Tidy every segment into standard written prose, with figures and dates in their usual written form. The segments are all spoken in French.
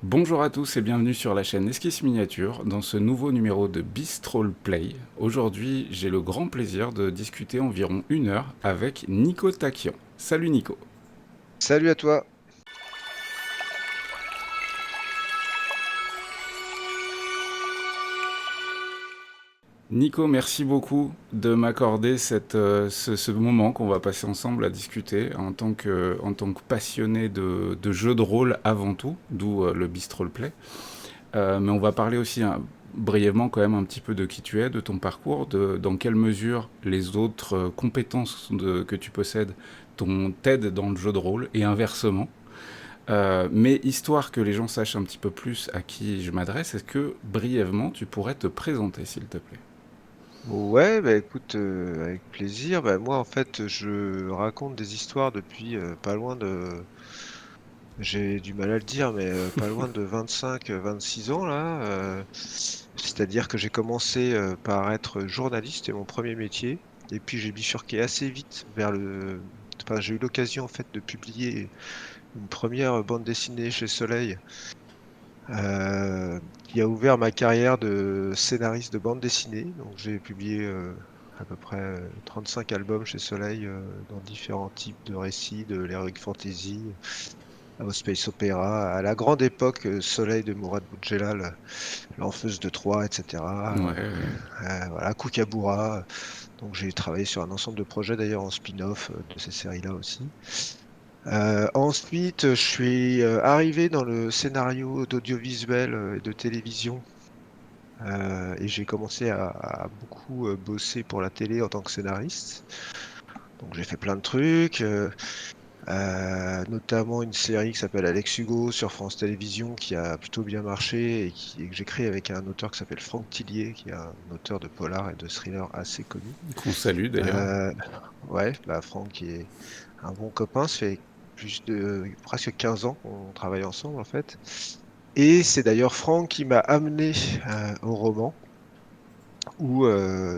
Bonjour à tous et bienvenue sur la chaîne Esquisse Miniature dans ce nouveau numéro de Bistro Play. Aujourd'hui, j'ai le grand plaisir de discuter environ 1 heure avec Nico Takian. Salut Nico. Salut à toi. Nico, merci beaucoup de m'accorder ce moment qu'on va passer ensemble à discuter en tant que passionné de jeux de rôle avant tout, d'où le Bistro Play. Mais on va parler aussi brièvement quand même un petit peu de qui tu es, de ton parcours, de dans quelle mesure les autres compétences que tu possèdes t'aident dans le jeu de rôle et inversement. Mais histoire que les gens sachent un petit peu plus à qui je m'adresse, est-ce que brièvement tu pourrais te présenter s'il te plaît? Ouais, bah écoute, avec plaisir. Bah, moi, en fait, je raconte des histoires depuis pas loin de. J'ai du mal à le dire, mais pas loin de 25, 26 ans là. C'est-à-dire que j'ai commencé par être journaliste, c'était mon premier métier. Et puis j'ai bifurqué assez vite vers le. Enfin, j'ai eu l'occasion en fait de publier une première bande dessinée chez Soleil. Qui a ouvert ma carrière de scénariste de bande dessinée. Donc j'ai publié à peu près 35 albums chez Soleil dans différents types de récits, de l'heroic fantasy au space opéra, à la grande époque Soleil de Mourad Boudjelal, l'Enfeuse de Troie, etc. Ouais, ouais. Voilà, Kookaburra. Donc j'ai travaillé sur un ensemble de projets d'ailleurs en spin-off de ces séries-là aussi. Ensuite, je suis arrivé dans le scénario d'audiovisuel et de télévision. Et j'ai commencé à beaucoup bosser pour la télé en tant que scénariste. Donc j'ai fait plein de trucs, notamment une série qui s'appelle Alex Hugo sur France Télévisions qui a plutôt bien marché et que j'ai créé avec un auteur qui s'appelle Franck Tillier, qui est un auteur de polar et de thriller assez connu. Qu'on salue d'ailleurs. Euh, ouais, bah Franck qui est un bon copain, ça fait plus de presque 15 ans qu'on travaille ensemble en fait. Et c'est d'ailleurs Franck qui m'a amené au roman, où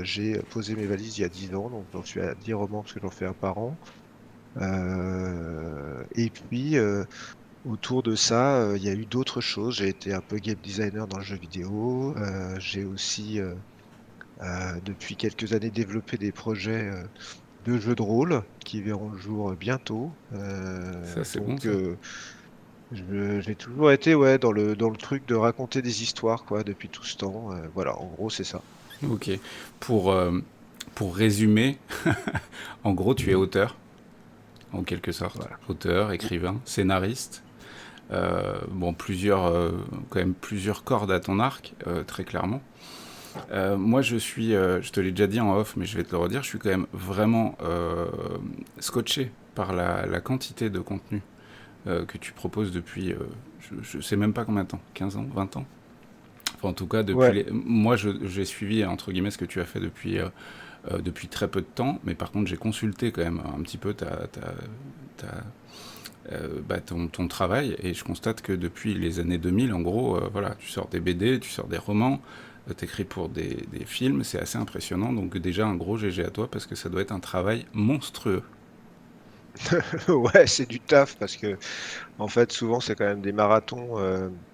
j'ai posé mes valises il y a 10 ans, donc j'en suis à 10 romans parce que j'en fais un par an. Et puis autour de ça, il y a eu d'autres choses. J'ai été un peu game designer dans le jeu vidéo. J'ai aussi depuis quelques années développé des projets de jeux de rôle qui verront le jour bientôt. Ça c'est bon Donc ça. j'ai toujours été ouais dans le truc de raconter des histoires quoi depuis tout ce temps. Voilà, en gros c'est ça. Ok. Pour, euh, pour résumer, en gros tu es auteur, en quelque sorte. Voilà. Auteur, écrivain, scénariste. Bon, quand même plusieurs cordes à ton arc, très clairement. Moi, je te l'ai déjà dit en off, mais je vais te le redire, je suis quand même vraiment scotché par la quantité de contenu que tu proposes depuis, je sais même pas combien de temps, 15 ans, 20 ans. Enfin, en tout cas, Ouais. moi, j'ai suivi, entre guillemets, ce que tu as fait depuis très peu de temps, mais par contre, j'ai consulté quand même un petit peu ton travail et je constate que depuis les années 2000, en gros, voilà, tu sors des BD, tu sors des romans, t'écris pour des films, c'est assez impressionnant. Donc déjà un gros GG à toi parce que ça doit être un travail monstrueux. Ouais, c'est du taf parce que en fait souvent c'est quand même des marathons,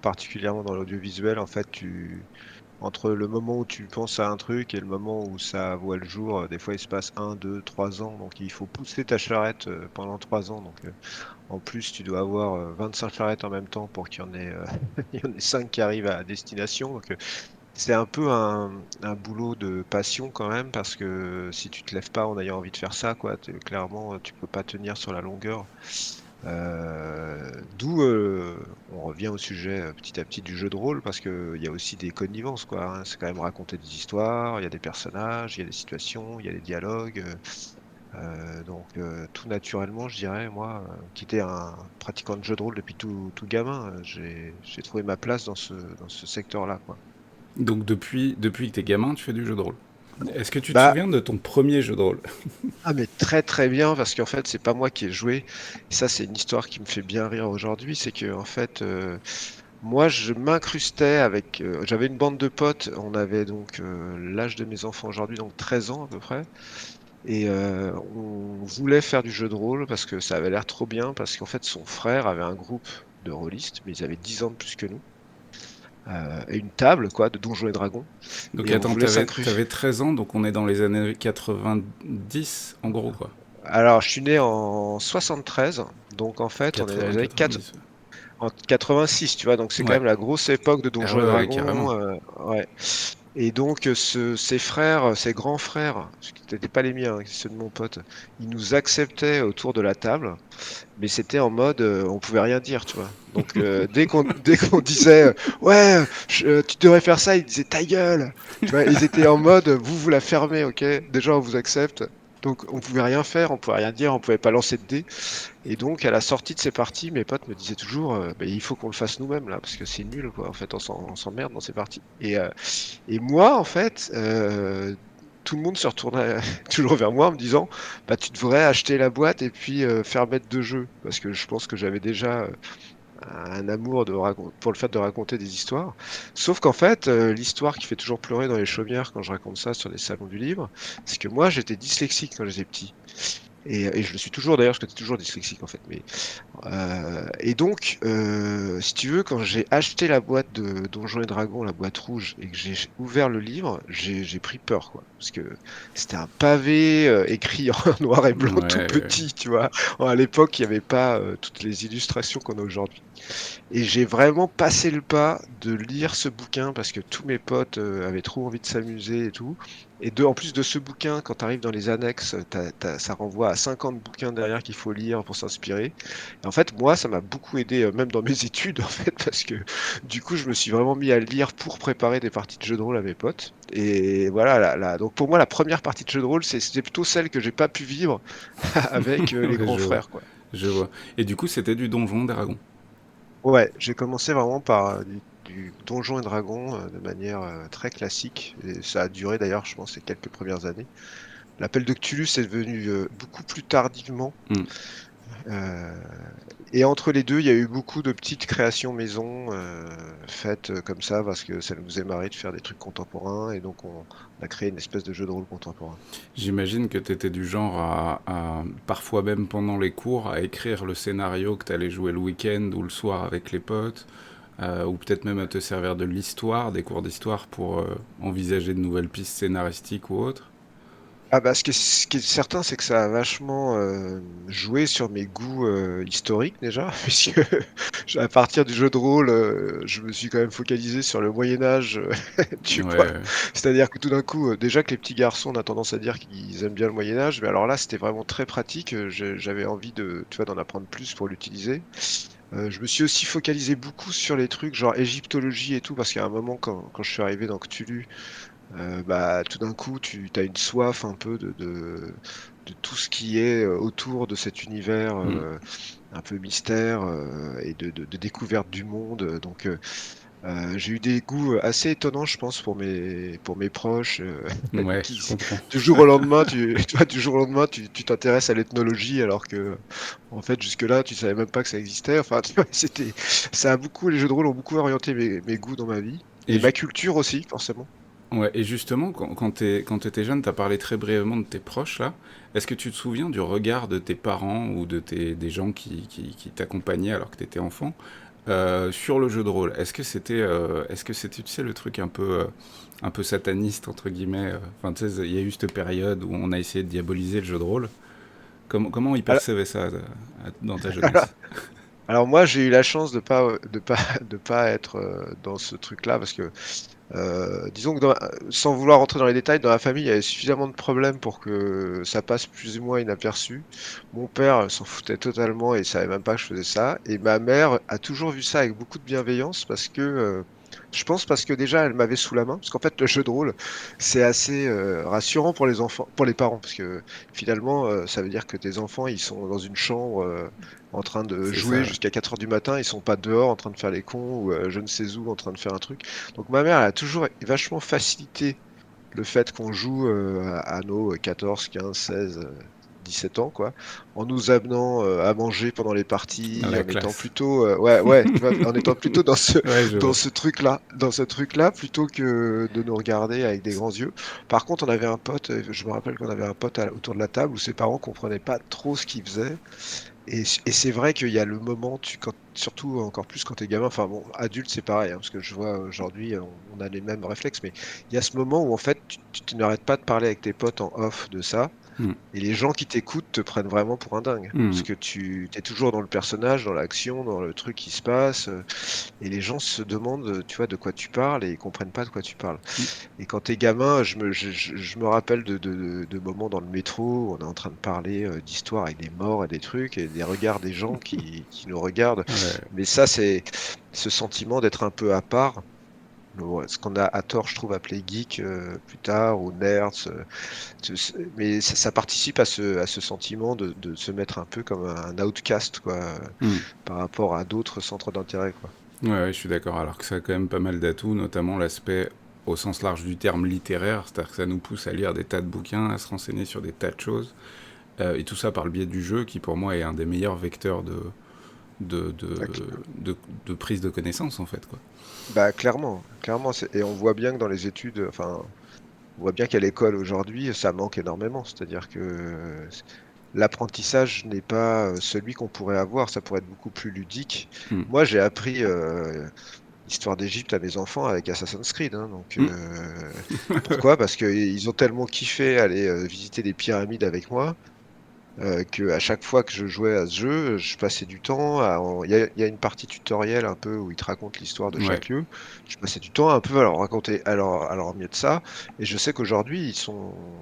particulièrement dans l'audiovisuel. En fait, entre le moment où tu penses à un truc et le moment où ça voit le jour, des fois il se passe 1, 2, 3 ans. Donc il faut pousser ta charrette pendant 3 ans. Donc en plus tu dois avoir 25 charrettes en même temps pour qu'il y en ait, il y en ait 5 qui arrivent à destination. Donc c'est un peu un boulot de passion quand même, parce que si tu te lèves pas en ayant envie de faire ça, quoi, clairement, tu peux pas tenir sur la longueur. D'où on revient au sujet petit à petit du jeu de rôle, parce que il y a aussi des connivences, quoi, hein. C'est quand même raconter des histoires, il y a des personnages, il y a des situations, il y a des dialogues. Donc tout naturellement, je dirais, moi, qui étais un pratiquant de jeu de rôle depuis tout gamin, j'ai trouvé ma place dans ce secteur-là, quoi. Donc depuis que t'es gamin, tu fais du jeu de rôle. Est-ce que tu te Bah, souviens de ton premier jeu de rôle? ah mais très très bien, parce qu'en fait c'est pas moi qui ai joué. Et ça c'est une histoire qui me fait bien rire aujourd'hui, c'est que en fait moi je m'incrustais avec j'avais une bande de potes, on avait donc l'âge de mes enfants aujourd'hui, donc 13 ans à peu près, et on voulait faire du jeu de rôle parce que ça avait l'air trop bien, parce qu'en fait son frère avait un groupe de rôlistes, mais ils avaient 10 ans de plus que nous. Et une table, quoi, de Donjons et Dragons. Donc Et on attends, voulait t'avais 13 ans, donc on est dans les années 90, en gros, quoi. Alors, je suis né en 73, donc en fait, on est dans les années 4, 90. en 86, tu vois, donc c'est quand Ouais. même la grosse époque de Ah Donjons et ouais, ouais, Dragons. carrément. Ouais. Et donc, ses frères, ses grands frères, ce qui n'étaient pas les miens, hein, ceux de mon pote, ils nous acceptaient autour de la table, mais c'était en mode, on pouvait rien dire, tu vois. Donc, dès qu'on disait, ouais, tu devrais faire ça, ils disaient ta gueule, tu vois. Ils étaient en mode, vous la fermez, ok? Déjà, on vous accepte. Donc, on pouvait rien faire, on pouvait rien dire, on pouvait pas lancer de dés. Et donc, à la sortie de ces parties, mes potes me disaient toujours, bah, il faut qu'on le fasse nous-mêmes là, parce que c'est nul, quoi. En fait, on s'emmerde dans ces parties. Et moi, en fait, tout le monde se retournait toujours vers moi en me disant, bah, tu devrais acheter la boîte et puis faire mettre de jeux. Parce que je pense que j'avais déjà un amour pour le fait de raconter des histoires. Sauf qu'en fait, l'histoire qui fait toujours pleurer dans les chaumières quand je raconte ça sur les salons du livre, c'est que moi, j'étais dyslexique quand j'étais petit. Et je le suis toujours d'ailleurs, parce que j'étais toujours dyslexique en fait. Et donc, si tu veux, quand j'ai acheté la boîte de Donjons et Dragons, la boîte rouge, et que j'ai ouvert le livre, j'ai pris peur, quoi. Parce que c'était un pavé écrit en noir et blanc, Ouais, tout ouais. petit, tu vois. À l'époque, il n'y avait pas toutes les illustrations qu'on a aujourd'hui. Et j'ai vraiment passé le pas de lire ce bouquin parce que tous mes potes avaient trop envie de s'amuser et tout. En plus de ce bouquin, quand tu arrives dans les annexes, ça renvoie à 50 bouquins derrière qu'il faut lire pour s'inspirer. Et en fait, moi, ça m'a beaucoup aidé, même dans mes études, en fait, parce que du coup, je me suis vraiment mis à lire pour préparer des parties de jeux de rôle à mes potes. Et voilà, donc pour moi, la première partie de jeu de rôle, c'était plutôt celle que j'ai pas pu vivre avec les Ouais, grands je vois. frères, quoi. Je vois. Et du coup, c'était du Donjon Dragon. Ouais, j'ai commencé vraiment par du Donjons et Dragons de manière très classique. Et ça a duré d'ailleurs, je pense, les quelques premières années. L'appel de Cthulhu est venu beaucoup plus tardivement. Hmm. Euh, et entre les deux, il y a eu beaucoup de petites créations maison faites comme ça parce que ça nous faisait marrer de faire des trucs contemporains. Et donc, on a créé une espèce de jeu de rôle contemporain. J'imagine que t'étais du genre parfois même pendant les cours, à écrire le scénario que t'allais jouer le week-end ou le soir avec les potes, ou peut-être même à te servir de l'histoire, des cours d'histoire pour envisager de nouvelles pistes scénaristiques ou autres. Ah bah, ce qui est certain, c'est que ça a vachement joué sur mes goûts historiques déjà, puisque à partir du jeu de rôle, je me suis quand même focalisé sur le Moyen Âge, tu vois. Ouais, C'est-à-dire que tout d'un coup, déjà que les petits garçons, on a tendance à dire qu'ils aiment bien le Moyen Âge, mais alors là, c'était vraiment très pratique. J'avais envie tu vois, d'en apprendre plus pour l'utiliser. Je me suis aussi focalisé beaucoup sur les trucs genre égyptologie et tout, parce qu'à un moment, quand je suis arrivé dans Cthulhu, bah, tout d'un coup, tu as une soif un peu de tout ce qui est autour de cet univers hmm. un peu mystère et de découverte du monde. Donc, j'ai eu des goûts assez étonnants, je pense, pour mes proches, Ouais, je qui, comprends. du jour au lendemain, tu vois, du jour au lendemain, tu t'intéresses à l'ethnologie, alors que, en fait, jusque-là, tu savais même pas que ça existait. Enfin, tu vois, les jeux de rôle ont beaucoup orienté mes goûts dans ma vie et Et, ma culture aussi, forcément. ouais, et justement, quand t'étais jeune, t'as parlé très brièvement de tes proches là. Est-ce que tu te souviens du regard de tes parents ou des gens qui t'accompagnaient alors que t'étais enfant sur le jeu de rôle? Est-ce que c'était, tu sais, le truc un peu sataniste entre guillemets? Enfin, tu sais, il y a eu cette période où on a essayé de diaboliser le jeu de rôle. Comment ils percevaient ça dans ta Alors, jeunesse? alors moi, j'ai eu la chance de pas être dans ce truc-là parce que, disons que sans vouloir rentrer dans les détails, dans la famille, il y avait suffisamment de problèmes pour que ça passe plus ou moins inaperçu. Mon père s'en foutait totalement et il savait même pas que je faisais ça. Et ma mère a toujours vu ça avec beaucoup de bienveillance parce que, je pense parce que déjà elle m'avait sous la main. Parce qu'en fait, le jeu de rôle, c'est assez rassurant pour les enfants, pour les parents, parce que finalement, ça veut dire que tes enfants, ils sont dans une chambre en train de C'est jouer ça. jusqu'à 4 heures du matin, ils sont pas dehors en train de faire les cons ou je ne sais où en train de faire un truc. Donc ma mère elle a toujours vachement facilité le fait qu'on joue à nos 14, 15, 16, 17 ans, quoi, en nous amenant à manger pendant les À parties, la en étant classe. plutôt, ouais, ouais, tu vois, en étant plutôt dans ce, Ouais, je dans vois. ce truc-là, plutôt que de nous regarder avec des grands yeux. Par contre, on avait un pote, je me rappelle qu'on avait un pote autour de la table où ses parents comprenaient pas trop ce qu'il faisait. Et c'est vrai qu'il y a le moment, surtout encore plus quand t'es gamin, enfin bon, adulte c'est pareil, hein, parce que je vois aujourd'hui, on a les mêmes réflexes, mais il y a ce moment où en fait, tu n'arrêtes pas de parler avec tes potes en off de ça, Mmh. et les gens qui t'écoutent te prennent vraiment pour un dingue. Parce Mmh. que tu es toujours dans le personnage, dans l'action, dans le truc qui se passe, et les gens se demandent, tu vois, de quoi tu parles et ils comprennent pas de quoi tu parles. Mmh. Et quand t'es gamin, je me rappelle de moments dans le métro où on est en train de parler, d'histoires avec des morts et des trucs et des regards des gens qui nous regardent. Ouais. Mais ça, c'est ce sentiment d'être un peu à part, bon, ce qu'on a à tort, je trouve, appelé geek, plus tard ou nerds, mais ça participe à ce sentiment de se mettre un peu comme un outcast, quoi, Mmh. par rapport à d'autres centres d'intérêt, quoi. Ouais, ouais, je suis d'accord. Alors que ça a quand même pas mal d'atouts, notamment l'aspect au sens large du terme littéraire, c'est-à-dire que ça nous pousse à lire des tas de bouquins, à se renseigner sur des tas de choses, et tout ça par le biais du jeu, qui pour moi est un des meilleurs vecteurs de, de, Bah, cl de, de prise de connaissance, en fait, quoi. bah, clairement, clairement, c'est et on voit bien que dans les études, enfin, on voit bien qu'à l'école aujourd'hui, ça manque énormément. C'est-à-dire que l'apprentissage n'est pas celui qu'on pourrait avoir, ça pourrait être beaucoup plus ludique. Mm. Moi, j'ai appris l'histoire d'Égypte à mes enfants avec Assassin's Creed, hein, donc Mm. pourquoi? Parce qu'ils ont tellement kiffé aller visiter les pyramides avec moi. Que à chaque fois que je jouais à ce jeu, je passais du temps à il y a une partie tutoriel un peu où ils te racontent l'histoire de Ouais, chaque lieu. Je passais du temps un peu à leur raconter à leur remettre ça et je sais qu'aujourd'hui,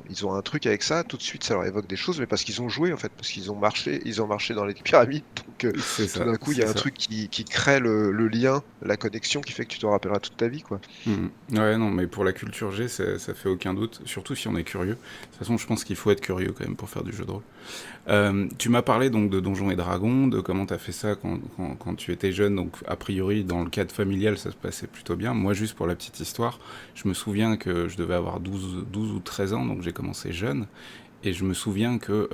ils ont un truc avec ça, tout de suite, ça leur évoque des choses, mais parce qu'ils ont joué, en fait, parce ils ont marché dans les pyramides, donc c'est tout ça, d'un coup, il y c'est a un ça. truc qui crée le lien, la connexion qui fait que tu t'en rappelleras toute ta vie, quoi. Mm. Ouais, non, mais pour la culture G, ça fait aucun doute, surtout si on est curieux. De toute façon, je pense qu'il faut être curieux quand même pour faire du jeu de rôle. Tu m'as parlé donc de Donjons et Dragons, de comment tu as fait ça quand tu étais jeune, donc a priori dans le cadre familial ça se passait plutôt bien. Moi juste pour la petite histoire, je me souviens que je devais avoir 12 ou 13 ans, donc j'ai commencé jeune, et je me souviens que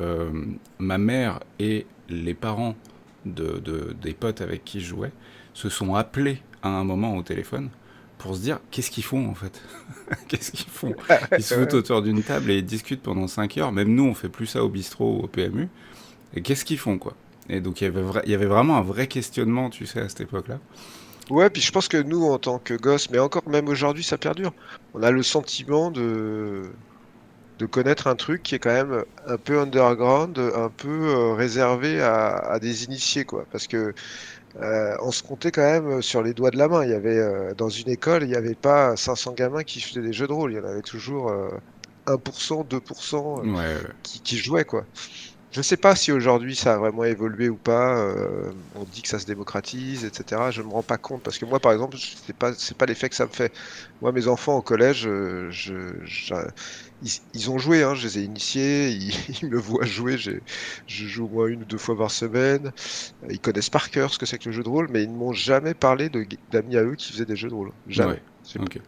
ma mère et les parents des potes avec qui je jouais se sont appelés à un moment au téléphone pour se dire qu'est-ce qu'ils font en fait. Qu'est-ce qu'ils font? Ils se foutent autour d'une table et ils discutent pendant 5 heures. Même nous, on fait plus ça au bistrot ou au PMU. Et qu'est-ce qu'ils font, quoi? Et donc, il y avait vraiment un vrai questionnement, tu sais, à cette époque-là. Ouais, puis je pense que nous, en tant que gosses, mais encore même aujourd'hui, ça perdure. On a le sentiment de connaître un truc qui est quand même un peu underground, un peu réservé à des initiés, quoi. Parce que on se comptait quand même sur les doigts de la main. Il y avait dans une école, il n'y avait pas 500 gamins qui faisaient des jeux de rôle. Il y en avait toujours 1%, 2% Ouais, ouais. qui jouaient, quoi. Je sais pas si aujourd'hui ça a vraiment évolué ou pas. On dit que ça se démocratise, etc. Je me rends pas compte parce que moi, par exemple, c'est pas l'effet que ça me fait. Moi, mes enfants au collège, ils ont joué, hein, je les ai initiés, ils me voient jouer. Je joue au moins une ou deux fois par semaine. Ils connaissent par cœur ce que c'est que le jeu de rôle, mais ils ne m'ont jamais parlé d'amis à eux qui faisaient des jeux de rôle. Ouais, Jamais. ok.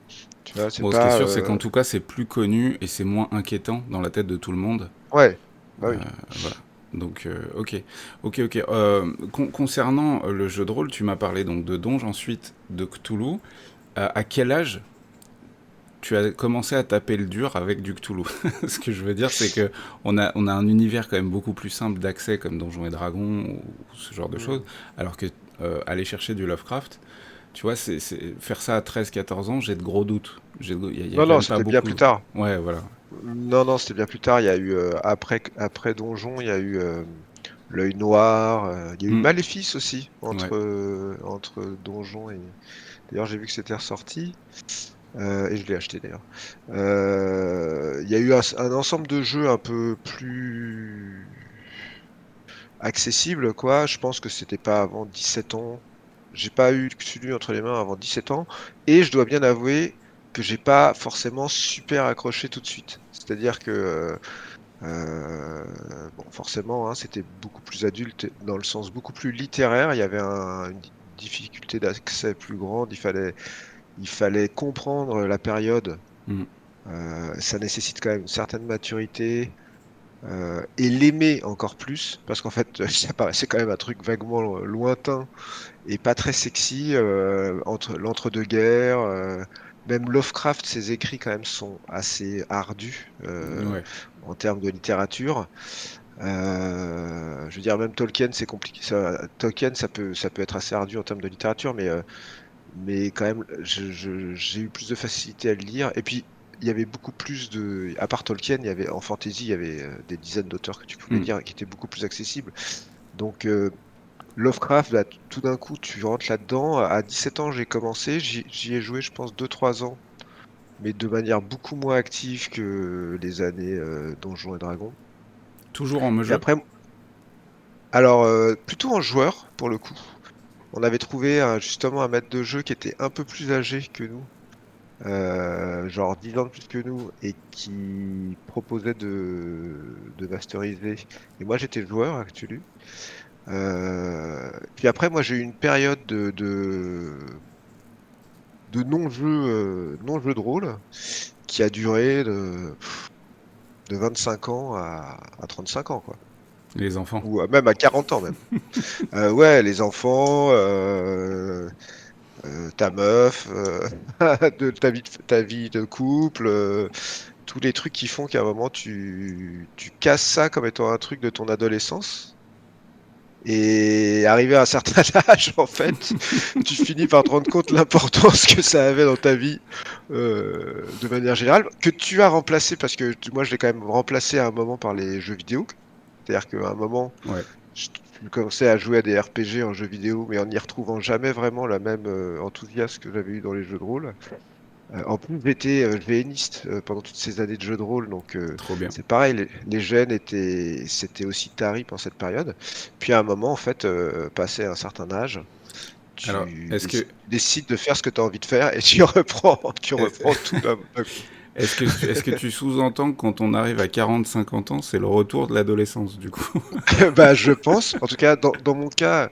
Tu vois, c'est Bon, ce qui est pas. sûr, c'est qu'en tout cas, c'est plus connu et c'est moins inquiétant dans la tête de tout le monde. Ouais, bah oui. Voilà. Donc, ok. Ok, ok. Concernant le jeu de rôle, tu m'as parlé donc de Donge, ensuite de Cthulhu. À quel âge tu as commencé à taper le dur avec du Cthulhu? Ce que je veux dire, c'est que on a un univers quand même beaucoup plus simple d'accès comme Donjons et Dragons ou ce genre de choses, Hmm. alors que aller chercher du Lovecraft, tu vois, faire ça à 13 14 ans, j'ai de gros doutes. Il y a Non, quand non, même pas c'était bien beaucoup. plus tard. Ouais, voilà. Non, non, c'était bien plus tard. Il y a eu après Donjon, il y a eu l'œil noir. Il y a eu Hmm, Maléfice aussi ouais. entre Donjon et. D'ailleurs, j'ai vu que c'était ressorti et je l'ai acheté d'ailleurs. Il y a eu un ensemble de jeux un peu plus accessible, quoi. Je pense que c'était pas avant 17 ans. J'ai pas eu Cthulhu entre les mains avant 17 ans. Et je dois bien avouer que j'ai pas forcément super accroché tout de suite. C'est-à-dire que, bon, forcément, hein, c'était beaucoup plus adulte, dans le sens beaucoup plus littéraire. Il y avait une difficulté d'accès plus grande. Il fallait comprendre la période. Hmm, Ça nécessite quand même une certaine maturité. Et l'aimer encore plus, parce qu'en fait, ça paraissait quand même un truc vaguement lointain et pas très sexy, entre l'entre-deux-guerres. Même Lovecraft, ses écrits quand même sont assez ardus ouais. en termes de littérature. Je veux dire, même Tolkien, c'est compliqué. Tolkien, ça peut être assez ardu en termes de littérature, mais quand même, j'ai eu plus de facilité à le lire. Et puis, il y avait beaucoup plus de. À part Tolkien, en fantasy, il y avait des dizaines d'auteurs que tu pouvais Hmm. lire qui étaient beaucoup plus accessibles. Donc, Lovecraft, là, tout d'un coup, tu rentres là-dedans. À 17 ans, j'ai commencé. J'y ai joué, je pense, 2 3 ans, mais de manière beaucoup moins active que les années Donjons et Dragons. Toujours en Puis jeu. après, alors, plutôt en joueur, pour le coup. On avait trouvé justement un maître de jeu qui était un peu plus âgé que nous, genre 10 ans de plus que nous, et qui proposait de masteriser. Et moi, j'étais joueur, actuellement. Puis après, moi, j'ai eu une période de non-jeu de rôle qui a duré de 25 ans à 35 ans, quoi. Les enfants. Ou même à 40 ans, même. Ouais, les enfants, ta meuf, de ta vie de couple, tous les trucs qui font qu'à un moment tu casses ça comme étant un truc de ton adolescence. Et arrivé à un certain âge, en fait, tu finis par te rendre compte de l'importance que ça avait dans ta vie, de manière générale, que tu as remplacé, parce que moi je l'ai quand même remplacé à un moment par les jeux vidéo. C'est-à-dire qu'à un moment, Ouais. je commençais à jouer à des RPG en jeux vidéo, mais en n'y retrouvant jamais vraiment la même enthousiasme que j'avais eu dans les jeux de rôle. En plus, j'étais véniste pendant toutes ces années de jeux de rôle, donc Trop bien. c'est pareil, les gènes c'était aussi tari pendant cette période. Puis à un moment, en fait, passé un certain âge, Alors, tu décides de faire ce que tu as envie de faire et tu reprends, tu est-ce, reprends tout d'un coup. est-ce que tu sous-entends que quand on arrive à 40 50 ans, c'est le retour de l'adolescence, du coup? Bah, je pense, en tout cas, dans mon cas,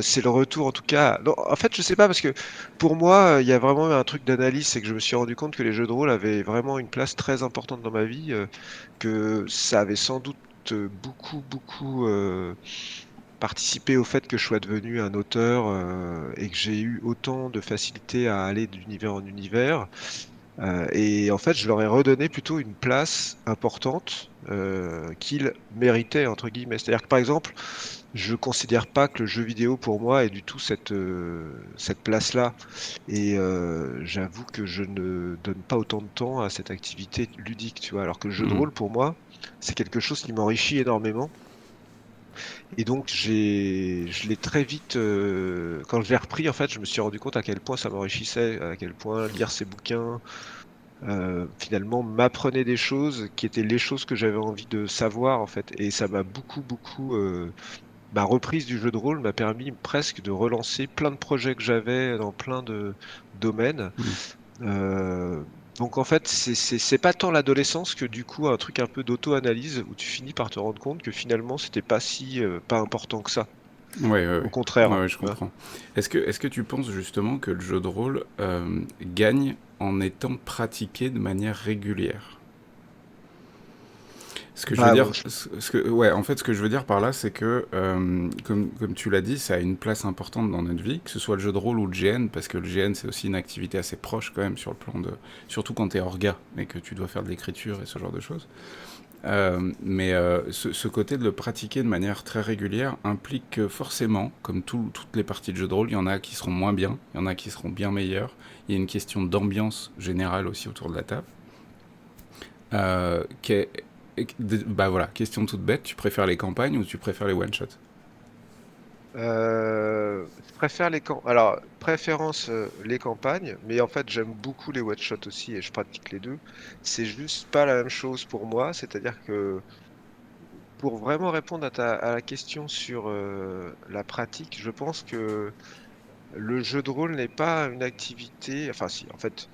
c'est le retour, en tout cas. Non, en fait, je sais pas, parce que pour moi, il y a vraiment eu un truc d'analyse, c'est que je me suis rendu compte que les jeux de rôle avaient vraiment une place très importante dans ma vie, que ça avait sans doute beaucoup, beaucoup participé au fait que je sois devenu un auteur et que j'ai eu autant de facilité à aller d'univers en univers. Et en fait, je leur ai redonné plutôt une place importante qu'ils méritaient, entre guillemets. C'est-à-dire que, par exemple, je considère pas que le jeu vidéo, pour moi, ait du tout cette place-là. Et j'avoue que je ne donne pas autant de temps à cette activité ludique, tu vois. Alors que le jeu de Hmm. rôle, pour moi, c'est quelque chose qui m'enrichit énormément. Et donc, je l'ai très vite, quand je l'ai repris, en fait, je me suis rendu compte à quel point ça m'enrichissait, à quel point lire ces bouquins, finalement, m'apprenait des choses qui étaient les choses que j'avais envie de savoir, en fait. Et ça m'a beaucoup, beaucoup, ma reprise du jeu de rôle m'a permis presque de relancer plein de projets que j'avais dans plein de domaines. Hmm. Euh, donc en fait, c'est pas tant l'adolescence que du coup un truc un peu d'auto-analyse où tu finis par te rendre compte que finalement c'était pas si pas important que ça. Ouais, ouais, Au ouais. Ouais, contraire, ouais, je tu vois. comprends. Est-ce que tu penses justement que le jeu de rôle gagne en étant pratiqué de manière régulière? Ce que je veux Bah, dire, ouais, en fait, ce que je veux dire par là, c'est que, comme tu l'as dit, ça a une place importante dans notre vie, que ce soit le jeu de rôle ou le GN, parce que le GN, c'est aussi une activité assez proche quand même sur le plan de, surtout quand t'es orga et que tu dois faire de l'écriture et ce genre de choses. Mais ce côté de le pratiquer de manière très régulière implique que forcément, comme toutes les parties de jeu de rôle, il y en a qui seront moins bien, il y en a qui seront bien meilleurs. Il y a une question d'ambiance générale aussi autour de la table. Qui est, bah voilà, question toute bête, tu préfères les campagnes ou tu préfères les one-shots? je préfère alors préférence les campagnes, mais en fait j'aime beaucoup les one shots aussi et je pratique les deux. C'est juste pas la même chose pour moi, c'est-à-dire que pour vraiment répondre à la question sur la pratique, je pense que le jeu de rôle n'est pas une activité. Enfin, si, en fait,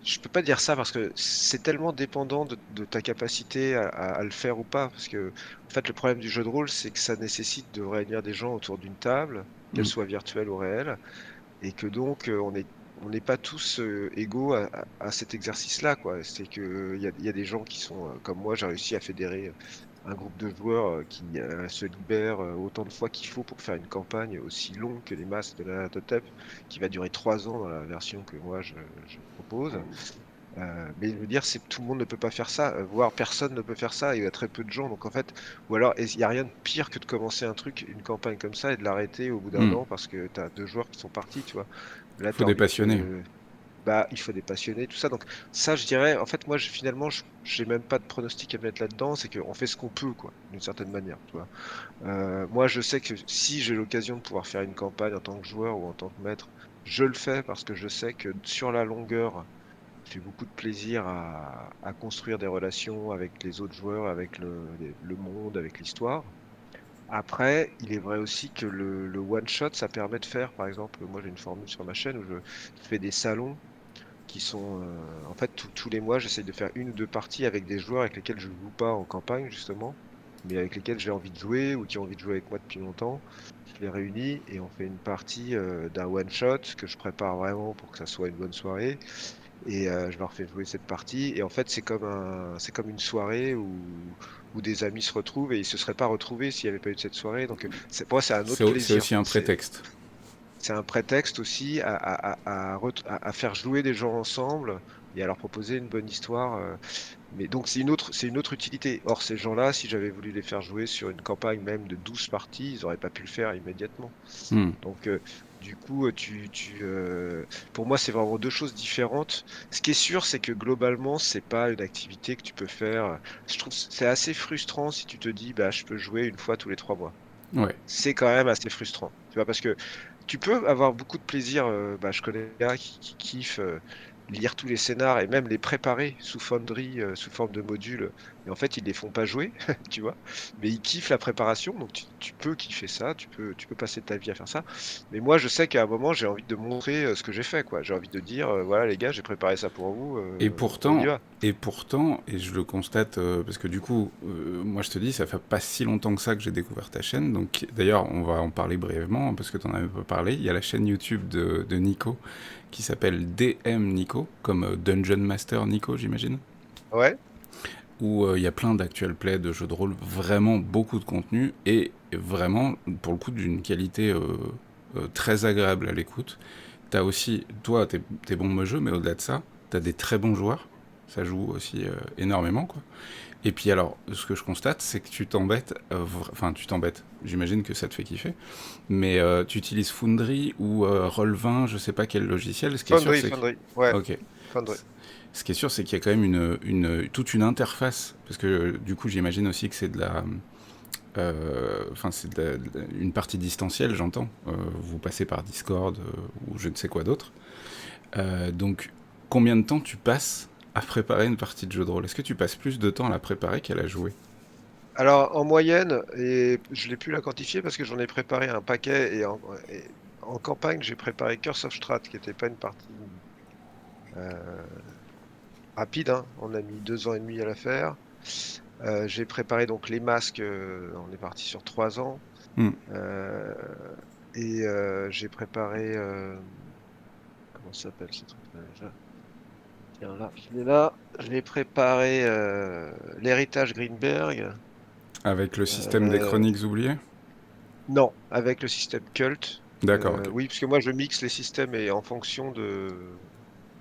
je peux pas dire ça parce que c'est tellement dépendant de ta capacité à le faire ou pas. Parce que, en fait, le problème du jeu de rôle, c'est que ça nécessite de réunir des gens autour d'une table, qu'elle Mm. soit virtuelle ou réelle, et que donc on n'est pas tous égaux à cet exercice-là, quoi. C'est que il y a des gens qui sont comme moi, j'ai réussi à fédérer un groupe de joueurs qui se libèrent autant de fois qu'il faut pour faire une campagne aussi longue que les masses de la Totep, qui va durer 3 ans dans la version que moi je propose. Mais je veux dire, c'est tout le monde ne peut pas faire ça, voire personne ne peut faire ça. Il y a très peu de gens. Donc en fait, ou alors, il y a rien de pire que de commencer un truc, une campagne comme ça, et de l'arrêter au bout d'un Hmm. an parce que tu as 2 joueurs qui sont partis, tu vois. Là, tu Faut as des envie de passionnés. te, bah, il faut des passionnés, tout ça. Donc ça, je dirais, en fait, moi, finalement, j'ai même pas de pronostic à mettre là-dedans. C'est qu'on fait ce qu'on peut, quoi, d'une certaine manière, tu vois. Moi, je sais que si j'ai l'occasion de pouvoir faire une campagne en tant que joueur ou en tant que maître, je le fais parce que je sais que sur la longueur, j'ai beaucoup de plaisir à construire des relations avec les autres joueurs, avec le monde, avec l'histoire. Après, il est vrai aussi que le one shot, ça permet de faire, par exemple, moi j'ai une formule sur ma chaîne où je fais des salons qui sont, en fait, tous les mois, j'essaye de faire une ou deux parties avec des joueurs avec lesquels je ne joue pas en campagne, justement, mais avec lesquels j'ai envie de jouer ou qui ont envie de jouer avec moi depuis longtemps. Je les réunis et on fait une partie d'un one shot que je prépare vraiment pour que ça soit une bonne soirée. Et je leur fais jouer cette partie. Et en fait, c'est comme une soirée où des amis se retrouvent et ils se seraient pas retrouvés s'il n'y avait pas eu de cette soirée. Donc, pour moi, c'est un autre C'est plaisir. aussi un prétexte. C'est un prétexte aussi à faire jouer des gens ensemble et à leur proposer une bonne histoire. Mais donc, c'est une autre utilité. Or, ces gens-là, si j'avais voulu les faire jouer sur une campagne même de 12 parties, ils n'auraient pas pu le faire immédiatement. Hmm. Donc, du coup, pour moi, c'est vraiment deux choses différentes. Ce qui est sûr, c'est que globalement, c'est pas une activité que tu peux faire. Je trouve que c'est assez frustrant si tu te dis, bah, je peux jouer une fois tous les 3 mois. Ouais. C'est quand même assez frustrant, tu vois, parce que tu peux avoir beaucoup de plaisir. Bah, je connais un qui kiffe lire tous les scénars et même les préparer sous Foundry, sous forme de modules. Et en fait, ils les font pas jouer, tu vois. Mais ils kiffent la préparation, donc tu peux kiffer ça, tu peux passer ta vie à faire ça. Mais moi, je sais qu'à un moment, j'ai envie de montrer ce que j'ai fait, quoi. J'ai envie de dire, voilà les gars, j'ai préparé ça pour vous, Et on y pourtant, va. et je le constate, parce que du coup, moi je te dis, ça fait pas si longtemps que ça que j'ai découvert ta chaîne. Donc d'ailleurs, on va en parler brièvement, parce que tu en avais pas parlé. Il y a la chaîne YouTube de Nico, qui s'appelle DM Nico, comme Dungeon Master Nico, j'imagine. Ouais, Où il y a plein d'actual play, de jeux de rôle, vraiment beaucoup de contenu, et vraiment, pour le coup, d'une qualité très agréable à l'écoute. T'as aussi, toi, t'es bon au jeu, mais au-delà de ça, t'as des très bons joueurs. Ça joue aussi énormément, quoi. Et puis alors, ce que je constate, c'est que tu t'embêtes, enfin tu t'embêtes, j'imagine que ça te fait kiffer, mais tu utilises Foundry ou Roll20, je sais pas quel logiciel. Ce qui est sûr, Foundry, c'est que... Foundry, ouais, Ok. Foundry. Ce qui est sûr, c'est qu'il y a quand même toute une interface, parce que du coup, j'imagine aussi que c'est de la... Enfin, c'est une partie distancielle, j'entends. Vous passez par Discord ou je ne sais quoi d'autre. Donc, combien de temps tu passes à préparer une partie de jeu de rôle? Est-ce que tu passes plus de temps à la préparer qu'à la jouer? Alors, en moyenne, et je l'ai pu la quantifier parce que j'en ai préparé un paquet, et en campagne, j'ai préparé Curse of Strat, qui n'était pas une partie euh, rapide, hein. On a mis 2 ans et demi à la faire. J'ai préparé donc les masques, on est parti sur 3 ans. Hmm. Euh, j'ai préparé, comment ça s'appelle ce truc-là déjà? Tiens, là, je l'ai là. J'ai préparé l'héritage Greenberg. Avec le système des Euh, chroniques oubliées? Non, avec le système Cult. D'accord, ok. Oui, parce que moi je mixe les systèmes et en fonction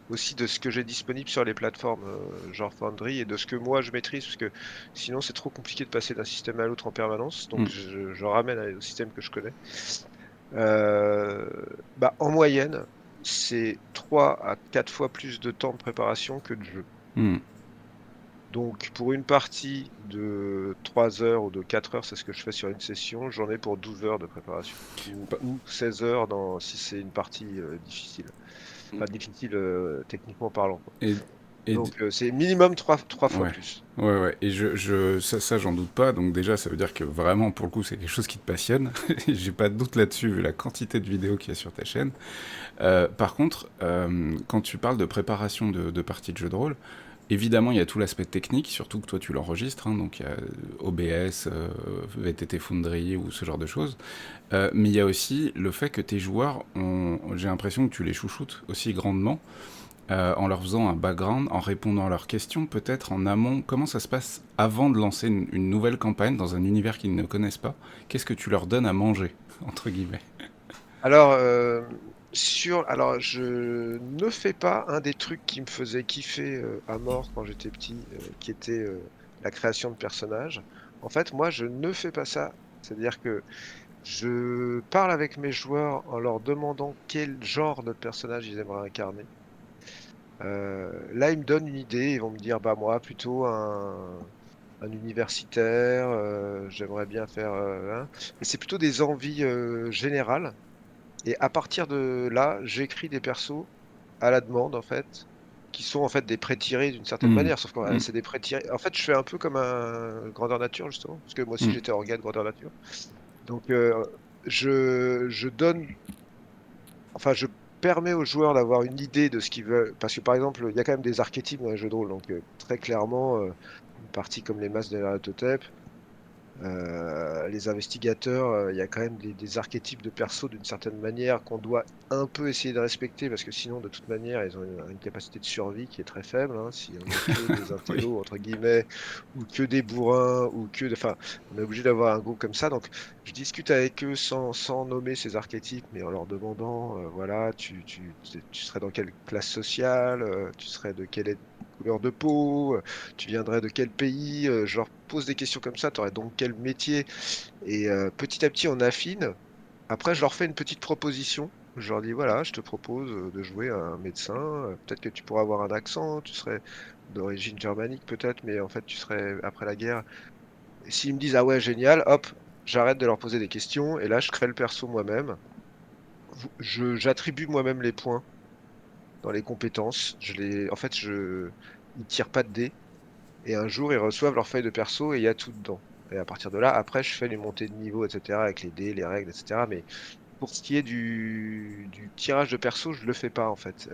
aussi de ce que j'ai disponible sur les plateformes genre Foundry et de ce que moi je maîtrise, parce que sinon c'est trop compliqué de passer d'un système à l'autre en permanence. Donc Hmm. je ramène au système que je connais. Euh, Bah, en moyenne, c'est 3 à 4 fois plus de temps de préparation que de jeu. Hmm. Donc, pour une partie de 3 heures ou de 4 heures, c'est ce que je fais sur une session, j'en ai pour 12 heures de préparation. Pa- Ou 16 heures si c'est une partie difficile. Enfin, difficile techniquement parlant, quoi. Et, et Donc, c'est minimum trois fois ouais. plus. Ouais, ouais. Et ça, j'en doute pas. Donc déjà, ça veut dire que vraiment, pour le coup, c'est quelque chose qui te passionne. J'ai pas de doute là-dessus, vu la quantité de vidéos qu'il y a sur ta chaîne. Par contre, quand tu parles de préparation de parties de jeux de rôle, évidemment, il y a tout l'aspect technique, surtout que toi, tu l'enregistres. Hein, donc, il y a OBS, VTT Foundry ou ce genre de choses. Mais il y a aussi le fait que tes joueurs, j'ai l'impression que tu les chouchoutes aussi grandement. En leur faisant un background, en répondant à leurs questions, peut-être en amont. Comment ça se passe avant de lancer une nouvelle campagne dans un univers qu'ils ne connaissent pas? Qu'est-ce que tu leur donnes à manger, entre guillemets? Alors, Alors, je ne fais pas un des trucs qui me faisait kiffer à mort quand j'étais petit, qui était la création de personnages. En fait, moi, je ne fais pas ça. C'est-à-dire que je parle avec mes joueurs en leur demandant quel genre de personnage ils aimeraient incarner. Là, ils me donnent une idée, ils vont me dire, bah moi, plutôt un universitaire, j'aimerais bien faire, hein. Et c'est plutôt des envies générales. Et à partir de là, j'écris des persos à la demande, en fait, qui sont en fait des traits tirés d'une certaine Hmm. manière. Sauf que Hmm. c'est des traits tirés. En fait, je fais un peu comme un grandeur nature, justement, parce que moi aussi Hmm. j'étais organe grandeur nature. Donc, je donne, enfin, je permets aux joueurs d'avoir une idée de ce qu'ils veulent. Parce que par exemple, il y a quand même des archétypes dans les jeux de rôle. Donc, très clairement, une partie comme les masses de Nyarlathotep, les investigateurs, il y a quand même des archétypes de persos d'une certaine manière qu'on doit un peu essayer de respecter parce que sinon, de toute manière, ils ont une capacité de survie qui est très faible, hein. Si on est que des Oui. intellos, entre guillemets, ou que des bourrins, enfin, on est obligé d'avoir un groupe comme ça. Donc, je discute avec eux sans nommer ces archétypes, mais en leur demandant, voilà, tu serais dans quelle classe sociale, tu serais de quelle couleur de peau, tu viendrais de quel pays? Je leur pose des questions comme ça, tu aurais donc quel métier? Et petit à petit, on affine. Après, je leur fais une petite proposition. Je leur dis, voilà, je te propose de jouer un médecin. Peut-être que tu pourras avoir un accent, tu serais d'origine germanique peut-être, mais en fait, tu serais après la guerre. Et s'ils me disent, ah ouais, génial, hop, j'arrête de leur poser des questions et là, je crée le perso moi-même. J'attribue moi-même les points dans les compétences. En fait, ils tirent pas de dés. Et un jour, ils reçoivent leur feuille de perso et il y a tout dedans. Et à partir de là, après, je fais les montées de niveau, etc., avec les dés, les règles, etc. Mais pour ce qui est du tirage de perso, je le fais pas, en fait.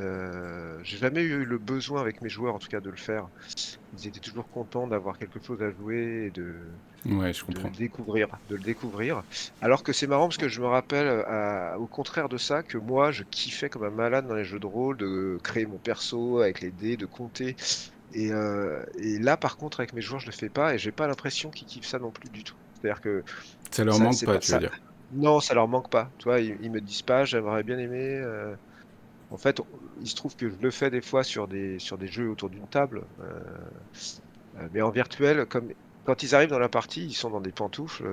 J'ai jamais eu le besoin avec mes joueurs, en tout cas, de le faire. Ils étaient toujours contents d'avoir quelque chose à jouer et Ouais, je comprends. de le découvrir. Alors que c'est marrant parce que je me rappelle, au contraire de ça, que moi, je kiffais comme un malade dans les jeux de rôle de créer mon perso avec les dés, de compter. Et là, par contre, avec mes joueurs, je le fais pas et j'ai pas l'impression qu'ils kiffent ça non plus du tout. C'est-à-dire que Ça leur ça, manque c'est pas, pas tu veux ça. dire. Non, ça leur manque pas. Tu vois, ils me disent pas, j'aimerais bien aimer. En fait, il se trouve que je le fais des fois sur des jeux autour d'une table, mais en virtuel, comme quand ils arrivent dans la partie, ils sont dans des pantoufles,